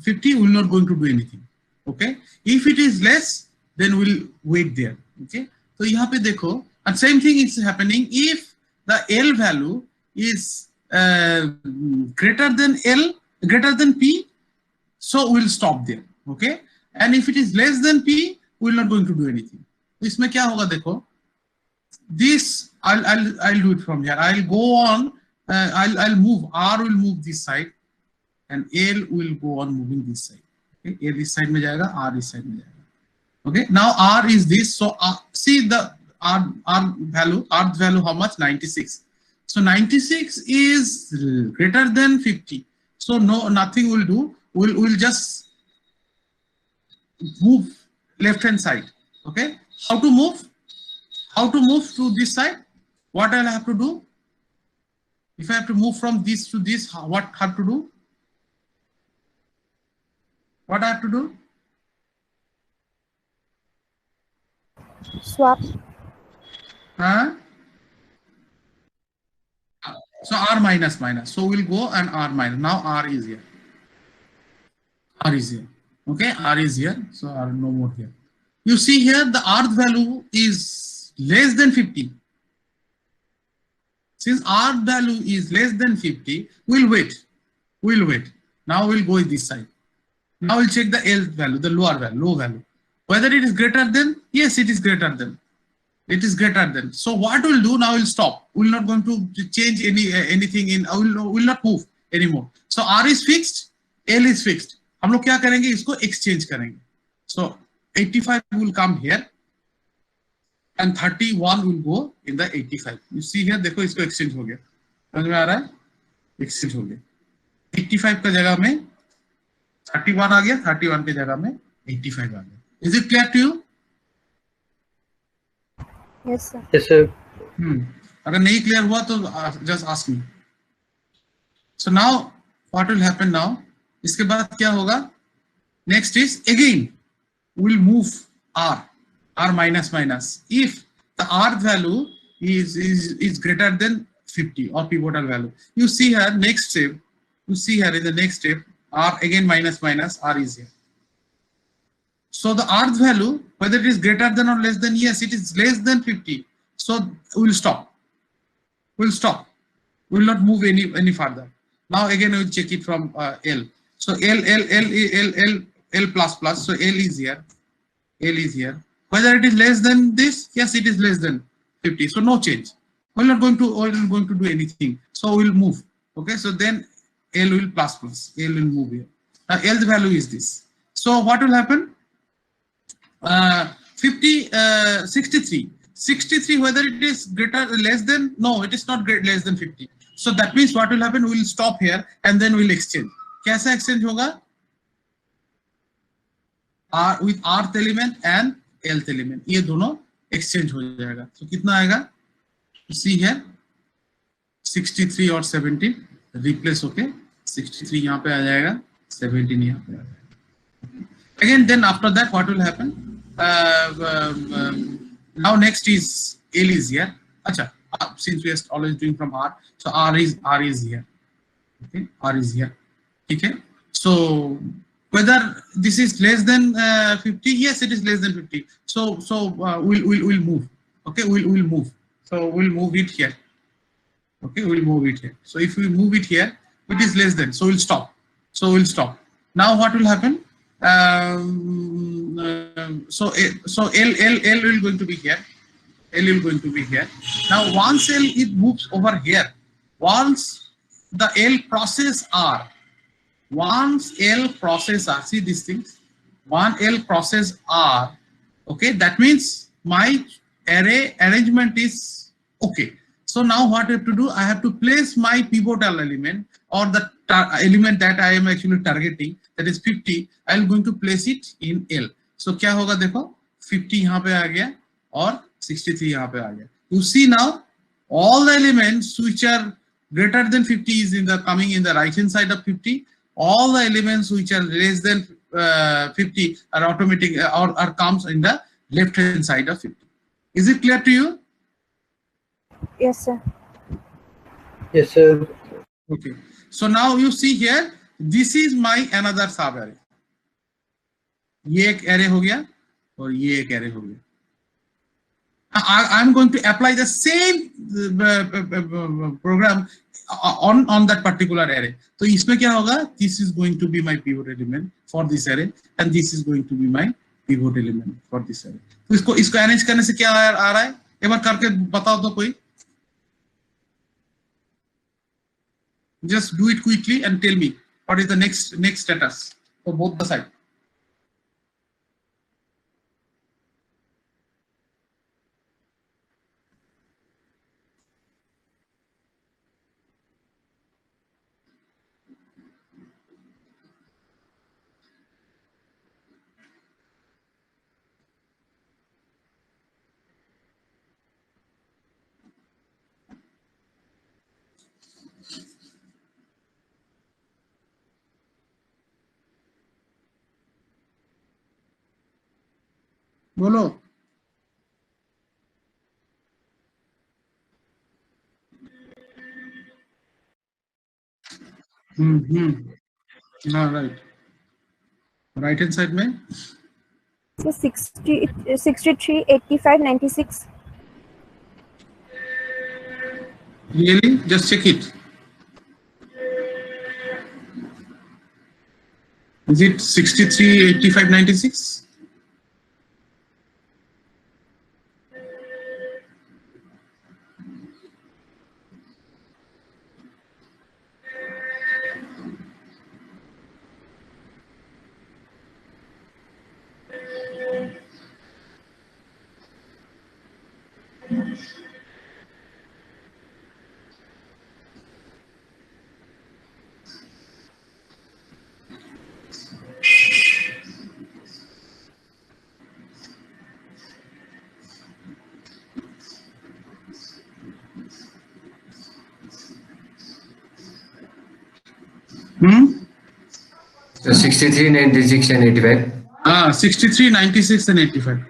A: 50, we're not going to do anything. Okay. If it is less, then we'll wait there. Okay. तो यहाँ पे देखो And same thing is happening if the L value is greater than P, so we'll stop there. Okay, and if it is less than P, we're not going to do anything. इसमें क्या होगा देखो, this I'll do it from here. I'll go on, I'll move, R will move this side and L will go on moving this side. Okay, L this side में जाएगा, R this side में जाएगा. Okay, now R is this, so see the R value how much? 96. So 96 is greater than 50. So nothing will do. We'll just move left hand side. Okay, how to move? How to move to this side? What I'll have to do? If I have to move from this to this, what I have to do? What I have to do?
C: Swap.
A: So R minus. So we'll go and R minus. Now R is here. R is here. Okay, R is here. So R no more here. You see here the R value is less than 50. Since R value is less than 50, we'll wait. Now we'll go this side. Now we'll check the L value, the low value. Whether it is greater than, yes, it is greater than. It is greater than. So what we'll do now, we'll stop. We're not going to change anything in, we'll not move anymore. So R is fixed, L is fixed. हम लोग क्या करेंगे, इसको exchange करेंगे. So 85 will come here and 31 will go in the 85. You see here, देखो इसको exchange हो गया. समझ में आ रहा है? Exchange हो गया. 85 का जगह में 31 आ गया, 31 के जगह में 85 आ गया. Is it clear to you?
C: Yes, sir.
B: Yes, sir.
A: अगर नहीं clear हुआ तो just ask me. So now what will happen now? इसके बाद क्या होगा? Next is again we'll move R minus. If the R value is greater than 50 or pivotal value, you see here next step. You see here in the next step R again minus, R is here. So the R value, whether it is greater than or less than, yes, it is less than 50. So we'll stop. We'll not move any further. Now again we'll check it from L. So L plus. So L is here. Whether it is less than this, yes, it is less than 50. So no change. We're not going to do anything. So we'll move. Okay. So then L will plus. L will move here. Now L's value is this. So what will happen? 63, whether it is greater less than, no, it is not less than 50. So that means what will happen, we will stop here and then we'll exchange. कैसा exchange होगा? R with Rth element and Lth element, ये दोनों exchange हो जाएगा. तो कितना आएगा? See here 63 और 17 replace होके 63 यहाँ पे आ जाएगा, 17 यहाँ पे आ जाएगा. Again, then after that, what will happen? Now next is L is here. Acha, since we are always doing from R, so R is here. Okay, R is here. Okay. So whether this is less than 50, yes, it is less than 50. So we'll move. Okay, we'll move. So we'll move it here. Okay, we'll move it here. So if we move it here, it is less than. So we'll stop. Now what will happen? So L will going to be here. L will going to be here. Now once L it moves over here, once the L process R, see these things, one L process R, okay, that means my array arrangement is okay. So now what I have to do, I have to place my pivotal element or the element that I am actually targeting, that is 50, I am going to place it in L. So क्या होगा देखो, 50 यहाँ पे आ गया और 63 यहाँ पे आ गया. You see now all the elements which are greater than 50 is coming in the right hand side of 50. All the elements which are less than 50 are automatic or comes in the left hand side of 50. Is it clear to you?
C: Yes, sir.
B: Yes, sir.
A: Okay. So now you see here, this is my another sub array. ये एक array हो गया और ये एक array हो गया. I'm going to apply the same program on that particular array. तो इसमें क्या होगा? This is going to be my pivot element for this array, and this is going to be my pivot element for this array. तो इसको arrange करने से क्या आ रहा है? एक बार करके बताओ तो कोई. Just do it quickly and tell me what is the next status for both the sides. बोलो. हाँ, right hand side में.
C: So 60, 63, 85, 96.
A: Really? Just check it. Is it 63, 85, 96?
E: So 63, 96 and 85.
A: 63, 96 and 85.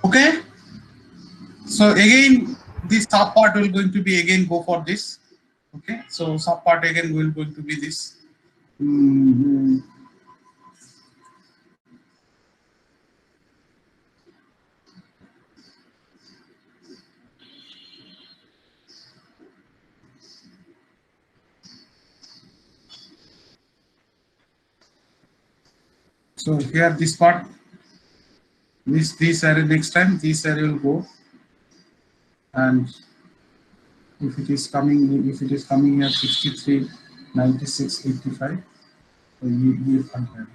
A: Okay. So again, this sub part will going to be again go for this. Okay. So sub part again will going to be this. So here this part, this array next time, this array will go, and if it is coming here 63, 96, 85, तो ये part है.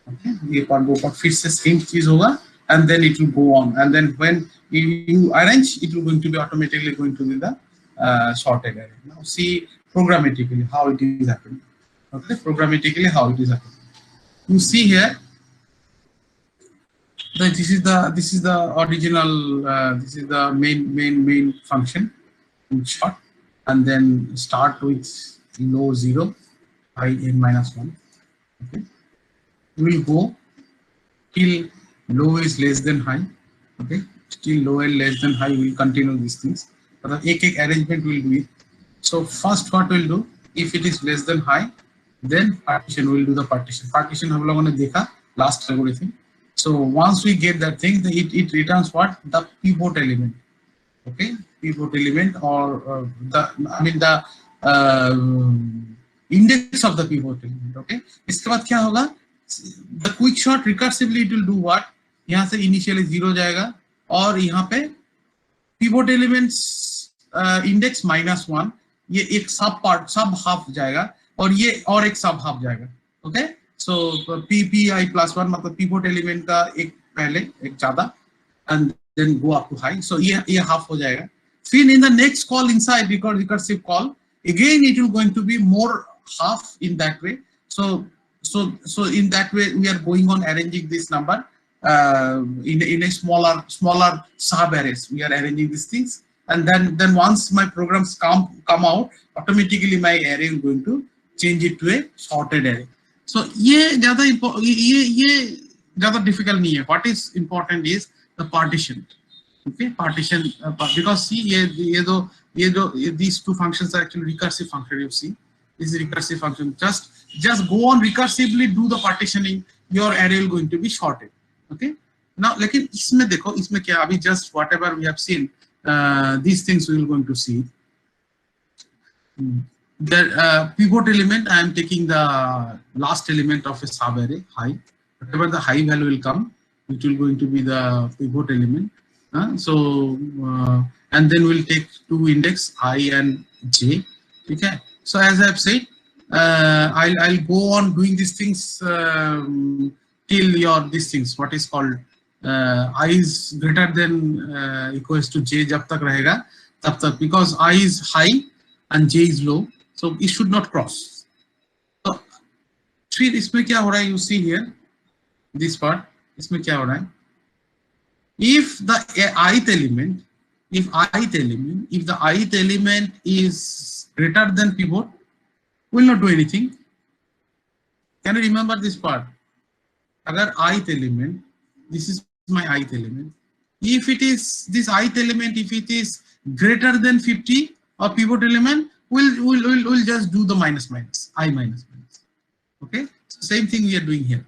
A: Okay, ये part go पर फिर से same चीज होगा, and then it will go on, and then when you arrange, it will going to be automatically going to be the sorted array. Now see programmatically how it is happening. Okay, programmatically how it is happening. You see here that this is the original, this is the main function in short, and then start with low 0, high n minus 1. Okay, we will go till low is less than high. Okay, still low and less than high, we will continue these things, but the ek arrangement will do it. So first what we'll do, if it is less than high, then partition, will do the partition. Partition हम लोगों ने देखा last algorithm. So once we get that thing, it returns what? The pivot element. Okay, pivot element, or the index of the pivot element. Okay, इसके बाद क्या होगा? The quick short recursively it will do what? यहाँ से initially 0 जाएगा, और यहाँ पे pivot elements index -1, ये एक sub half जाएगा, और ये और एक सब हाफ जाएगा. ओके, सो ppi +1 मतलब पिवोट एलिमेंट का एक पहले एक ज्यादा, and then go up to high. So ये हाफ हो जाएगा. फिर in the next call inside recursive call, again it will going to be more half in that way. So in that way we are going on arranging this number in a smaller sub arrays. We are arranging these things, and then once my programs come out, automatically my array is going to change it to a sorted array. So ये ज़्यादा difficult नहीं है. What is important is the partition. Okay, partition, because see these two functions are actually recursive function. You see, This is recursive function. Just go on recursively do the partitioning. Your array will going to be shorted. Okay. Now, लेकिन इसमें देखो, इसमें क्या अभी just whatever we have seen, these things we will going to see. The pivot element, I am taking the last element of a subarray, high. Whatever the high value will come, it will going to be the pivot element. And then we'll take two index I and j. Okay. So as I have said, I'll go on doing these things till your these things. What is called I is greater than equals to j. जब तक रहेगा तब तक, because I is high and j is low, so it should not cross. So फिर इसमें क्या हो रहा है? You see here, this part. इसमें क्या हो रहा है? If the ith element, if the ith element is greater than pivot, will not do anything. Can you remember this part? Agar ith element, this is my ith element. If it is this ith element, if it is greater than 50 or pivot element, we'll just do the minus minus, I minus minus. Okay. So same thing we are doing here.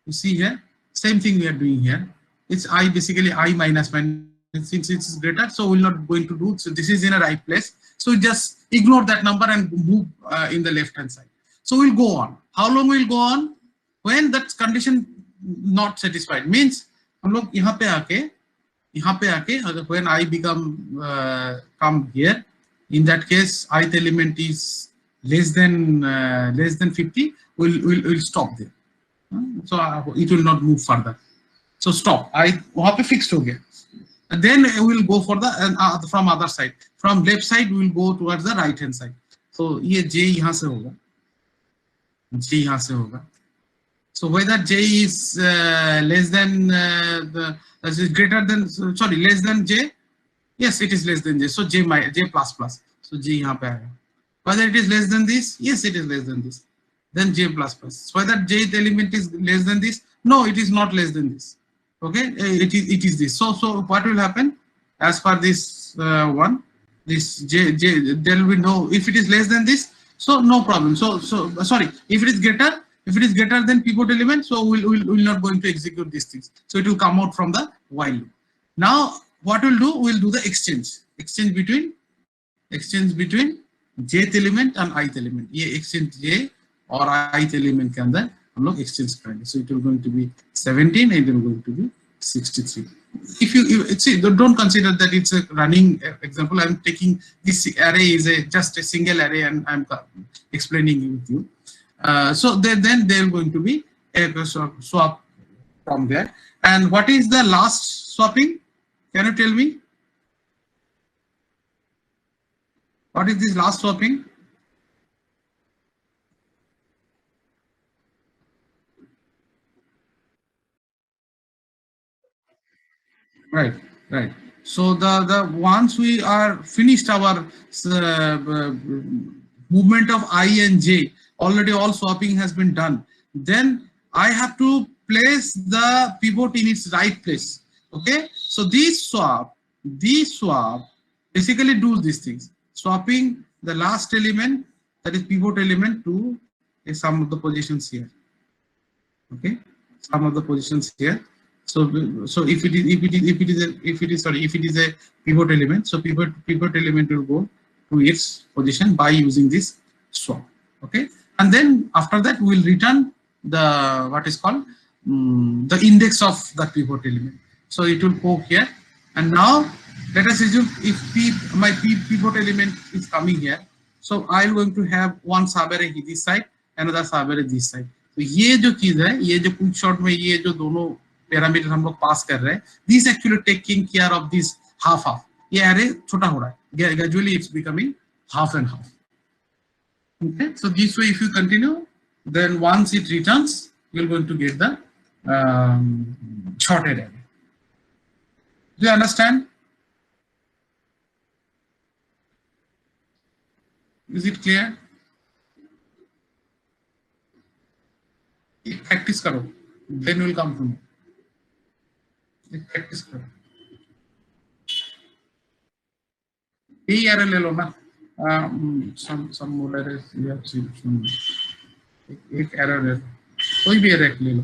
A: You see here, same thing we are doing here. It's I, basically I minus minus, since it's greater, so we're not going to do. So this is in a right place. So just ignore that number and move in the left hand side. So we'll go on. How long will go on? When that condition not satisfied, means हम लोग यहाँ पे आके when I become come here, in that case ith element is less than 50, we'll stop there. So it will not move further. So stop. I वहाँ पे fixed हो गया. And then we will go for the from other side. From left side we will go towards the right hand side. So ये j यहाँ से होगा. J यहाँ से होगा. So whether j is less than greater than, sorry, less than j, yes, it is less than j. So j plus plus. So j यहाँ पे आएगा. Whether it is less than this, yes, it is less than this. Then j plus plus. Whether jth element is less than this, no, it is not less than this. Okay, it is this. So what will happen as per this one? This j, there will be no, if it is less than this, so no problem. So sorry, if it is greater than pivot element, so we'll not going to execute these things. So it will come out from the while loop. Now what we'll do? We'll do the exchange between jth element and ith element. ये exchange j और ith element के अंदर हम लोग exchange करेंगे. So it will going to be 17 and it will going to be 63. If you see, don't consider that it's a running example. I'm taking this array is just a single array and I'm explaining it with you. So then they're going to be a swap from there. And what is the last swapping? Can you tell me? What is this last swapping? Right. So the once we are finished our movement of I and j, already all swapping has been done. Then I have to place the pivot in its right place. Okay. So this swap basically do these things. Swapping the last element, that is pivot element, to some of the positions here. Okay. Some of the positions here. So if it is a pivot element, so pivot element will go to its position by using this swap. Okay, and then after that we will return the what is called the index of the pivot element. So it will go here, and now let us assume if my pivot element is coming here, so I am going to have one subarray this side, another subarray this side. तो ये जो चीज है, ये जो quick shot में ये जो दोनों पैरामीटर हम लोग पास कर रहे हैं, this actually taking care of this half half. ये एरे छोटा हो रहा है, gradually it's becoming half and half. Okay, so this way if you continue, then once it returns, you're going to get the shorted array. Do you understand? Is it clear? Practice karo, then you will come to know. Practice karo. यही array ले लो ना, some more errors you have seen. एक error है, कोई भी error ले लो.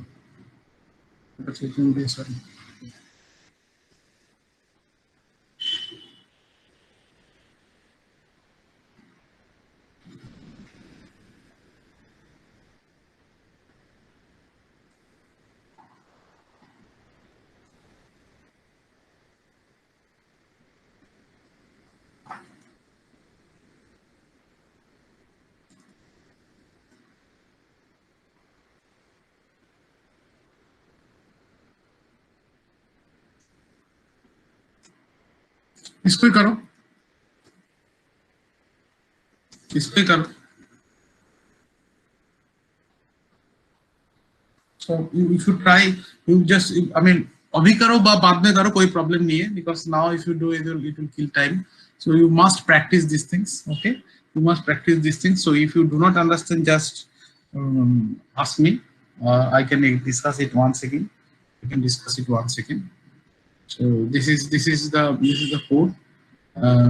A: Let's assume this one. इसको ही करो, इसको ही करो. So you should try. You just, I mean, अभी करो बाद में करो, कोई problem नहीं है, because now if you do it will kill time. So you must practice these things. Okay, you must practice these things. So if you do not understand, just ask me. I can discuss it once again. We can discuss it once again. So this is the code. I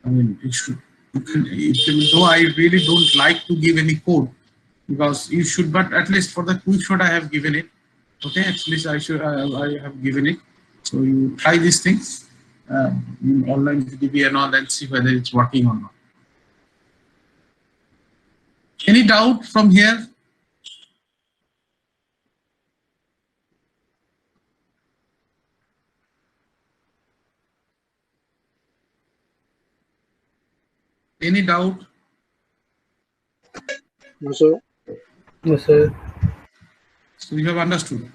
A: mean, it should. Though I really don't like to give any code, because you should, but at least for the quick shot I have given it. Okay, at least I have given it. So you try these things in online VDB and all, and see whether it's working or not. Any doubt from here? Any doubt?
D: No, sir.
B: No, sir.
A: So you have understood.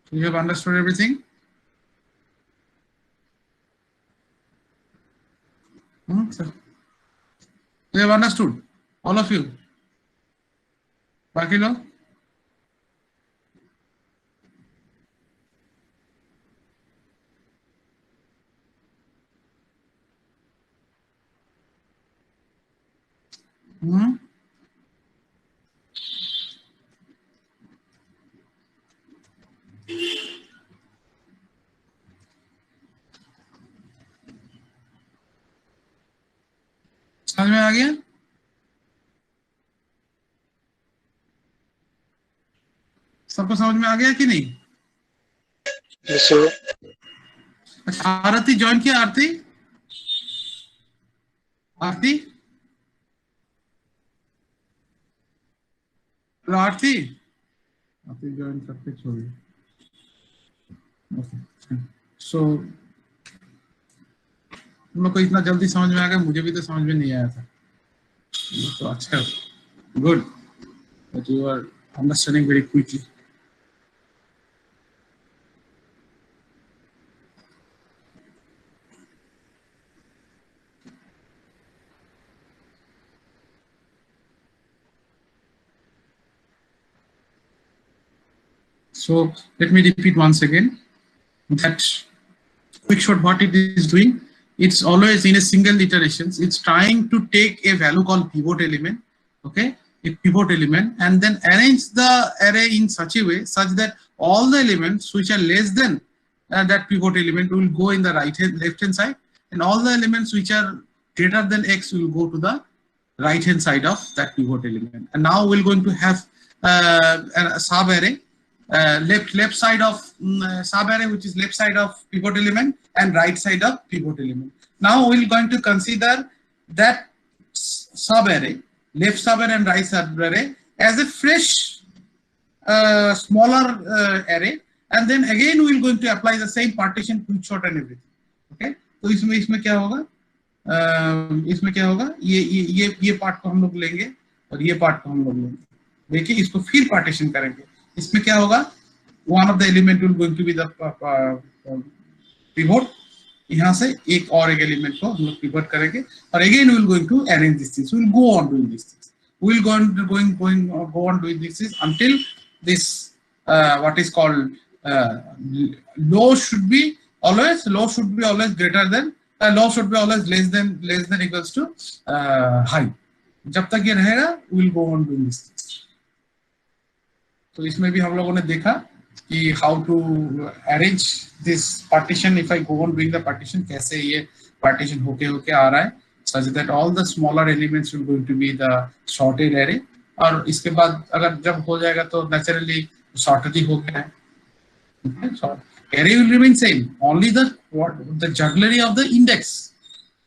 A: So you have understood everything? Sir. You have understood? All of you? बाकी लोग? समझ में आ गया? सबको समझ में आ गया कि नहीं?
D: Yes, sir.
A: अच्छा, आरती ज्वाइन किया? आरती आरती हेलो आरती आरती ज्वाइन करके छोड़ी. ओके, सो तुम लोग को इतना जल्दी समझ में आ गया, मुझे भी तो समझ में नहीं आया था. तो अच्छा, good that you are understanding very quickly. So let me repeat once again that quickshot, what it is doing, it's always in a single iterations. It's trying to take a value called pivot element, okay, a pivot element, and then arrange the array in such a way such that all the elements which are less than that pivot element will go in the left hand side, and all the elements which are greater than x will go to the right hand side of that pivot element. And now we're going to have a sub array. Left side of sub array, which is left side of pivot element, and right side of pivot element. Now we're going to consider that sub array, left sub array and right sub array, as a fresh smaller array, and then again we're going to apply the same partition, quickshot and everything. Okay, तो इसमें क्या होगा? इसमें क्या होगा? ये part को हम लोग लेंगे और ये पार्ट को हम लोग लेंगे. देखिए, इसको फिर पार्टीशन करेंगे. इसमें क्या होगा? One of the element will going to be the pivot. यहाँ से एक और एक element को हम लोग pivot करेंगे और again we will going to arrange these things. We will go on doing these things. We will go on doing these things until this what is called low should be always greater than low should be always less than equals to high. जब तक ये रहेगा we will go on doing these things. तो इसमें भी हम लोगों ने देखा how to arrange this partition. If I go on doing the partition, कैसे ये partition होके आ रहा है, such that all the smaller elements will going to be the sorted array. और इसके बाद अगर जब हो जाएगा तो naturally sorted ही हो गया है. Okay, so array will remain same. Only the jugglery of the index.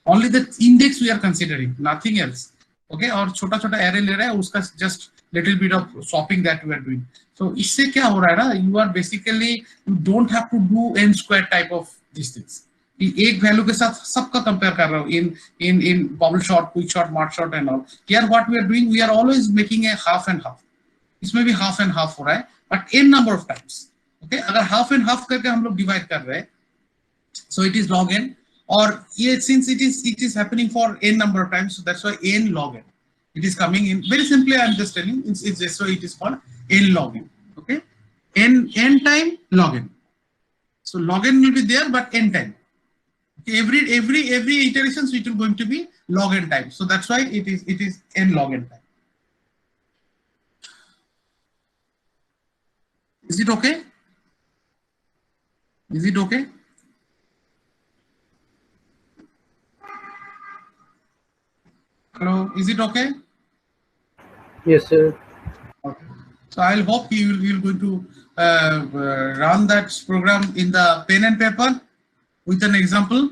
A: Only the index we are considering, nothing else. Okay, और छोटा छोटा array ले रहा है, उसका just little bit of swapping that we are doing. So इससे क्या हो रहा है ना, you are basically, you don't have to do n square type of these things. एक वैल्यू के साथ सबका कंपेयर कर रहा हूँ in bubble shot, quick shot, mart shot and all. Here what we are doing, we are always making a half and half. इसमें भी half and half हो रहा है, but n number of times. Okay, अगर half and half करके हम लोग divide कर रहे हैं, so it is log n. Or yeah, since it is happening for n number of times, so that's why n log n. It is coming in very simply. I am just telling. It's just so it is called n log n. Okay, n time log n. So log n will be there, but n time. Okay, every iteration, so it will going to be log n time. So that's why it is n log n time. Is it okay? Is it okay? Hello, is it okay?
B: Yes, sir.
A: Okay. So I'll hope you will going to run that program in the pen and paper with an example,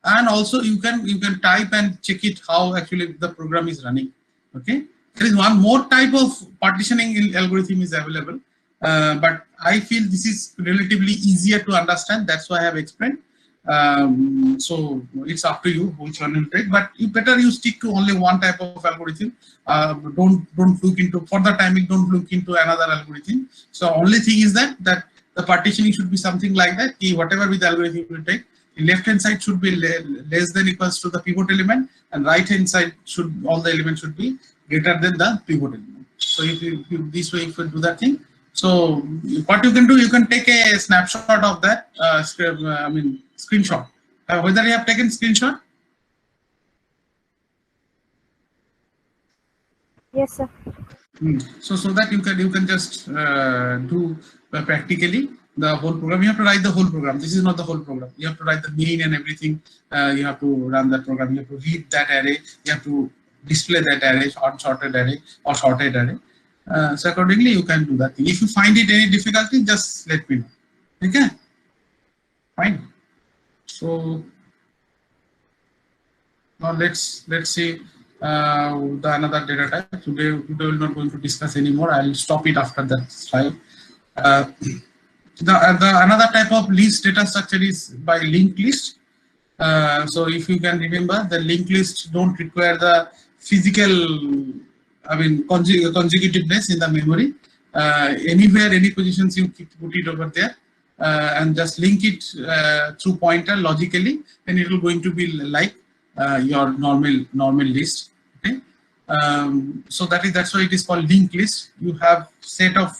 A: and also you can type and check it how actually the program is running. Okay. There is one more type of partitioning algorithm is available, but I feel this is relatively easier to understand. That's why I have explained. So it's up to you which one you take, but you better you stick to only one type of algorithm. Don't look into, for the timing, don't look into another algorithm. So only thing is that the partitioning should be something like that. Whatever with the algorithm you take, the left hand side should be less than equals to the pivot element, and right hand side should, all the elements should be greater than the pivot element. So if you this way, if you do that thing, so what you can do, you can take a snapshot of that. Screenshot. Whether you have taken screenshot?
C: Yes, sir.
A: So that you can just do practically the whole program. You have to write the whole program. This is not the whole program. You have to write the main and everything. You have to run that program. You have to read that array. You have to display that array, unsorted array or sorted array. So accordingly, you can do that thing. If you find it any difficulty, just let me know. Okay? Fine. So now let's see the another data type. Today we will not going to discuss anymore. I'll stop it after that slide. The another type of list data structure is by linked list. So if you can remember, the linked list don't require the physical, consecutiveness in the memory. Anywhere, any positions you put it over there. And just link it through pointer logically, then it will going to be like your normal list. Okay, so that's why it is called linked list. You have set of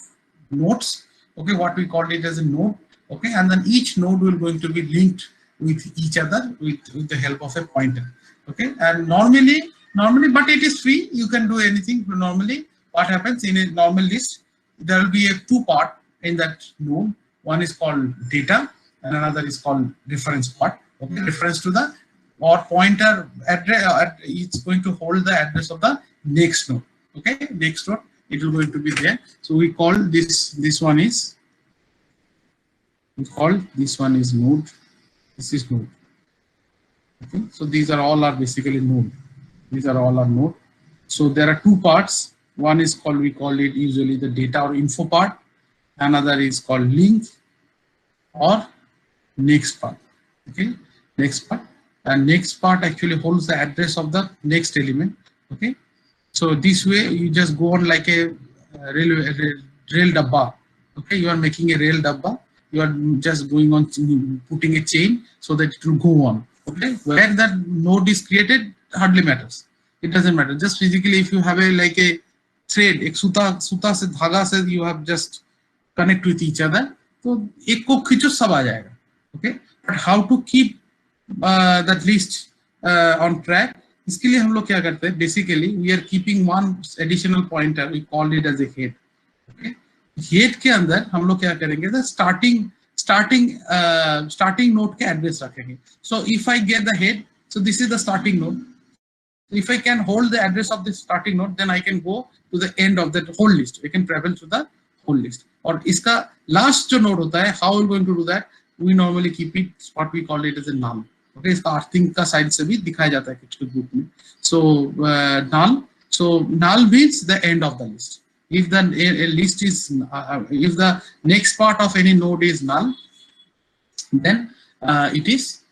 A: nodes. Okay, what we call it as a node. Okay, and then each node will going to be linked with each other with the help of a pointer. Okay, and normally, but it is free. You can do anything. Normally, what happens in a normal list, there will be a two part in that node. One is called data and another is called reference part. Okay, reference to the or pointer address. It's going to hold the address of the next node. Okay, next node, it will going to be there. So we call this one is node. This is node. Okay, so these are all basically node. These are all node. So there are two parts. One is called, we call it usually the data or info part. Another is called link or next part. Okay, next part, and next part actually holds the address of the next element. Okay, so this way you just go on like a rail dabba. Okay, you are making a rail dabba. You are just going on putting a chain so that it will go on. Okay, where that node is created hardly matters. It doesn't matter. Just physically, if you have a like a thread, एक सूता से धागा से you have just connect with each other, तो एक को खींचो सब आ जाएगा. Okay, but how to keep that list on track? इसके लिए हम लोग क्या करते हैं? Basically, we are keeping one additional pointer. We call it as a head. Okay, head के अंदर हम लोग क्या करेंगे, द स्टार्टिंग नोड के एड्रेस रखेंगे. So if I get the head, so this is the starting node. If I can hold the address of the starting node, then I can go to the end of that whole list. I can travel to the whole list. और इसका last जो node होता है, how we are going to do that? We normally keep it what we call it as a null. Okay, इसका earthing का side से भी दिखाया जाता है कुछ ग्रुप में. So null. So null means the end of the list. If the list is if the next part of any node is null, then it is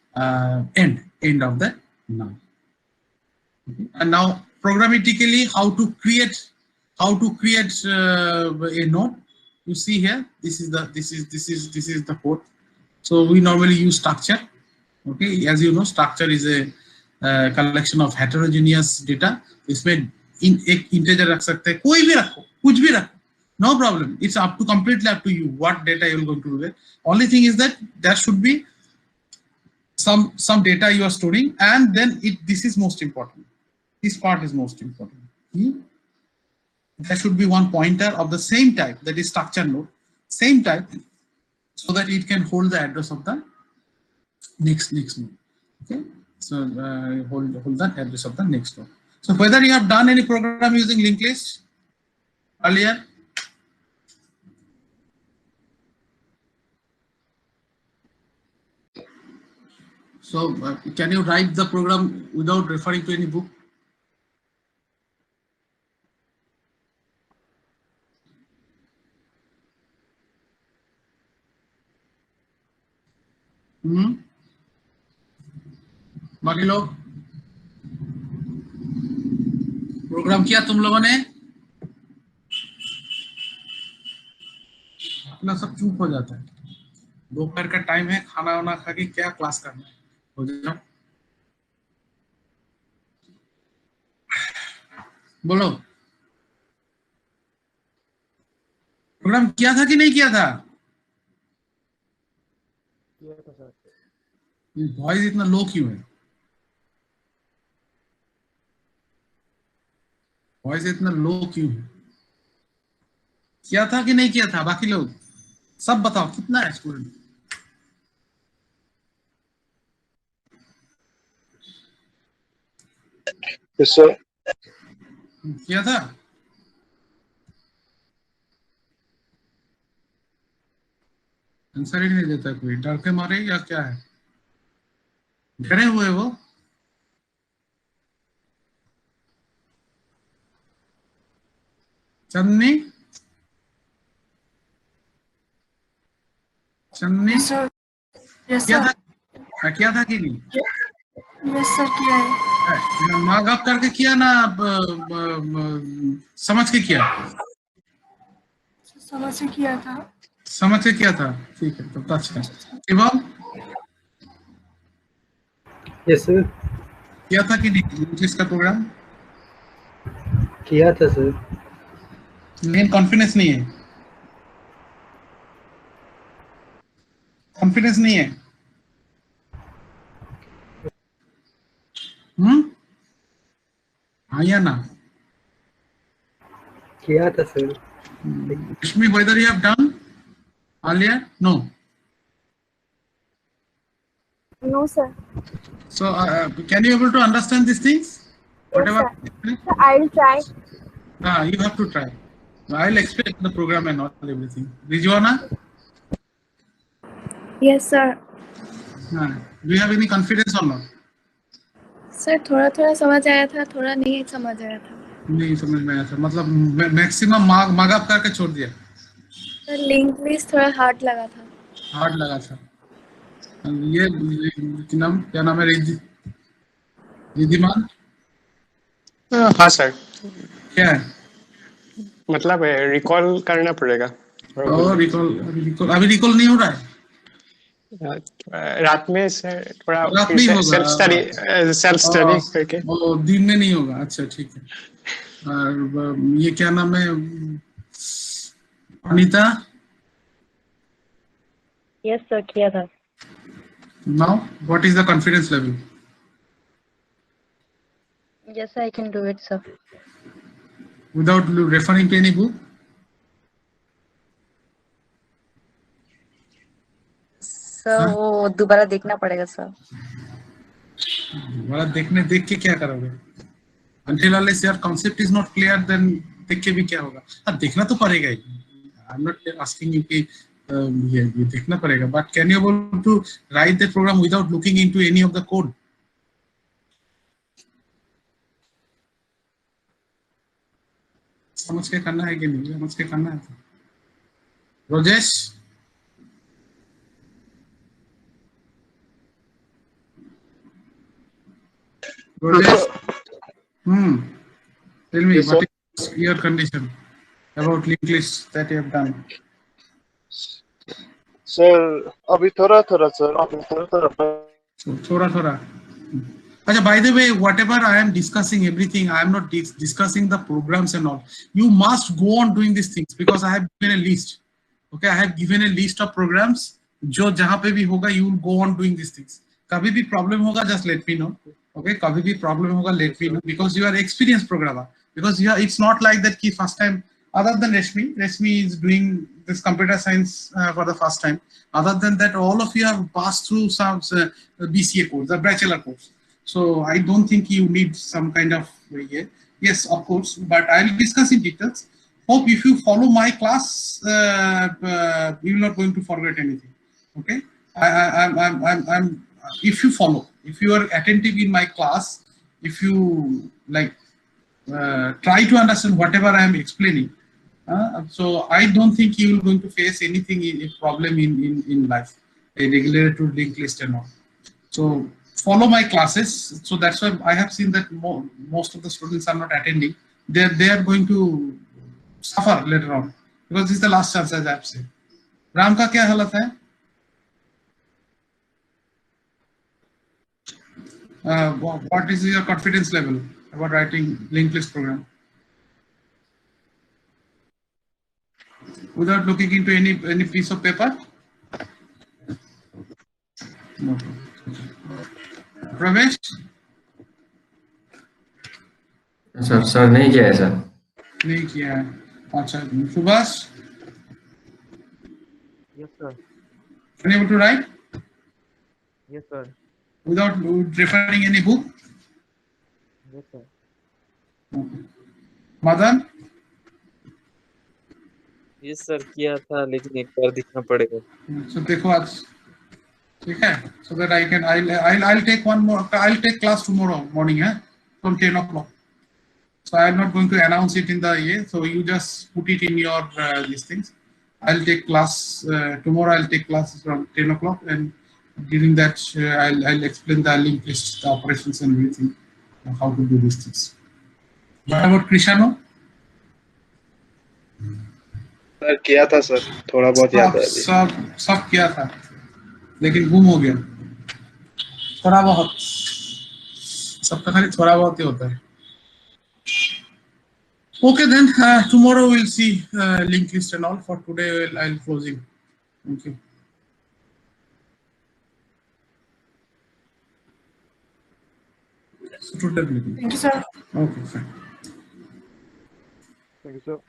A: end of the null. Okay. And now programmatically how to create a node. You see here, this is the code. So we normally use structure. Okay, as you know, structure is a collection of heterogeneous data. इसमें एक integer रख सकते हैं, कोई भी रखो, कुछ भी रखो, no problem. It's completely up to you what data you are going to do there. Only thing is that there should be some data you are storing, and then this is most important. This part is most important. There should be one pointer of the same type, that is structure node, same type, so that it can hold the address of the next node. Okay, so hold the address of the next node. So whether you have done any program using linked list earlier. So can you write the program without referring to any book? बाकी लोग programme किया तुम लोगों ने? अपना सब चुप हो जाता है. दोपहर का टाइम है, खाना वाना खा के क्या क्लास करना है, हो जाओ. बोलो, प्रोग्राम किया था कि नहीं किया था? वॉइस इतना लो क्यों है? वॉइस इतना लो क्यों है? किया था कि नहीं किया था? बाकी लोग सब बताओ, कितना है स्टूडेंट?
D: Yes, sir.
A: किया था? आंसर ही नहीं देता कोई, डर के मारे या क्या है? डरे हुए वो? Channi
F: Yes, sir. Yes,
A: किया
F: sir.
A: था? किया था कि नहीं?
F: Yes, sir. किया है.
A: मार्क अप करके किया ना समझ के किया?
F: समझ के किया था.
A: समझ के किया था, ठीक है, तब तो अच्छा है. एवं
B: यस सर.
A: किया था कि नहीं इंग्लिश का प्रोग्राम?
B: किया था सर.
A: लेकिन कॉन्फिडेंस नहीं है. कॉन्फिडेंस नहीं है. हाँ या ना?
B: किया था sir.
A: Ask me whether you have done earlier. No.
C: No, sir.
A: So can you able to understand these things? Whatever.
C: Yes, sir. I'll try.
A: You have to try. I'll explain the program and all everything. Rijwana?
C: Yes, sir.
A: Do you have any confidence or not?
F: Sir थोड़ा थोड़ा समझ आया था, थोड़ा नहीं समझ आया था.
A: नहीं समझ में आया था, मतलब मैक्सिमम मार्क अप करके छोड़ दिया.
F: सर लिंक लिस्ट थोड़ा हार्ड लगा था.
A: हार्ड लगा था. ये क्या नाम है? रिद्धिमान?
G: हाँ सर.
A: क्या है?
G: मतलब रिकॉल करना पड़ेगा.
A: रिकॉल अभी रिकॉल नहीं हो रहा है.
G: रात में सर थोड़ा
A: रात में होगा.
G: सेल्फ स्टडी करके.
A: दिन में नहीं होगा. अच्छा ठीक है. और ये क्या नाम है? अनीता?
H: यस सर किया था.
A: Now what is the confidence level?
H: Yes, I can do it, sir.
A: Without referring to any book?
H: Sir वो दोबारा देखना पड़ेगा सर।
A: वाला देख के क्या करोगे? Until unless your concept is not clear, then देख के भी क्या होगा? हाँ, देखना तो पड़ेगा ही. I'm not asking you कि ये देखना पड़ेगा. But can you able to write the program without looking into any of the code? समझ के करना है कि नहीं? समझ के करना है. रोजेश, tell me,
D: Yes,
A: what is your condition about linked list that you have done?
D: Sir अभी थोड़ा थोड़ा सर, अभी थोड़ा थोड़ा।
A: थोड़ा. Acha, by the way, whatever I am discussing, everything, I am not discussing the programs and all. You must go on doing these things because I have given a list. Okay, I have given a list of programs. जो जहाँ पे भी होगा, you will go on doing these things. कभी भी problem होगा, just let me know. Okay, कभी भी problem होगा, let me know because you are experienced programmer. Because you are, it's not like that कि first time. Other than Reshmi is doing this computer science for the first time. Other than that, all of you have passed through some BCA course, the bachelor course. So I don't think you need some kind of yes, of course, but I'll discuss in details. Hope if you follow my class, you're not going to forget anything. Okay, I'm if you follow, if you are attentive in my class, if you like try to understand whatever I am explaining. So I don't think you are going to face anything a problem in life, a regulated linked list and all. So follow my classes. So that's why I have seen that most of the students are not attending. They are going to suffer later on because this is the last chance, as I have said. Ram का क्या हालत है? What is your confidence level about writing linked list program? Without looking into any piece of paper? No. Ramesh?
E: Sir नहीं किया है sir.
A: नहीं किया है. अच्छा, Subhash?
B: Yes, sir.
A: Unable to write?
B: Yes, sir.
A: Without referring any book?
B: Yes, sir.
A: Okay. Madan?
I: Yes sir किया था लेकिन एक बार दिखना पड़ेगा.
A: So देखो आज, ठीक है? So that I'll take one more. I'll take class tomorrow morning, from 10 o'clock. So I'm not going to announce it in the year. So you just put it in your these things. I'll take class tomorrow. I'll take classes from 10 o'clock, and during that I'll explain the linked list, the operations, and everything, how to do these things. What about Krishano?
D: Sir किया था sir, थोड़ा बहुत याद है अभी.
A: सब किया था, लेकिन गुम हो गया. थोड़ा बहुत, सबका खाली थोड़ा बहुत ही होता है. Okay, then tomorrow we'll see linked list and all. For today, I'll closing. Thank you. So today,
F: Thank you, sir.
A: okay, fine.
B: Thank you, sir.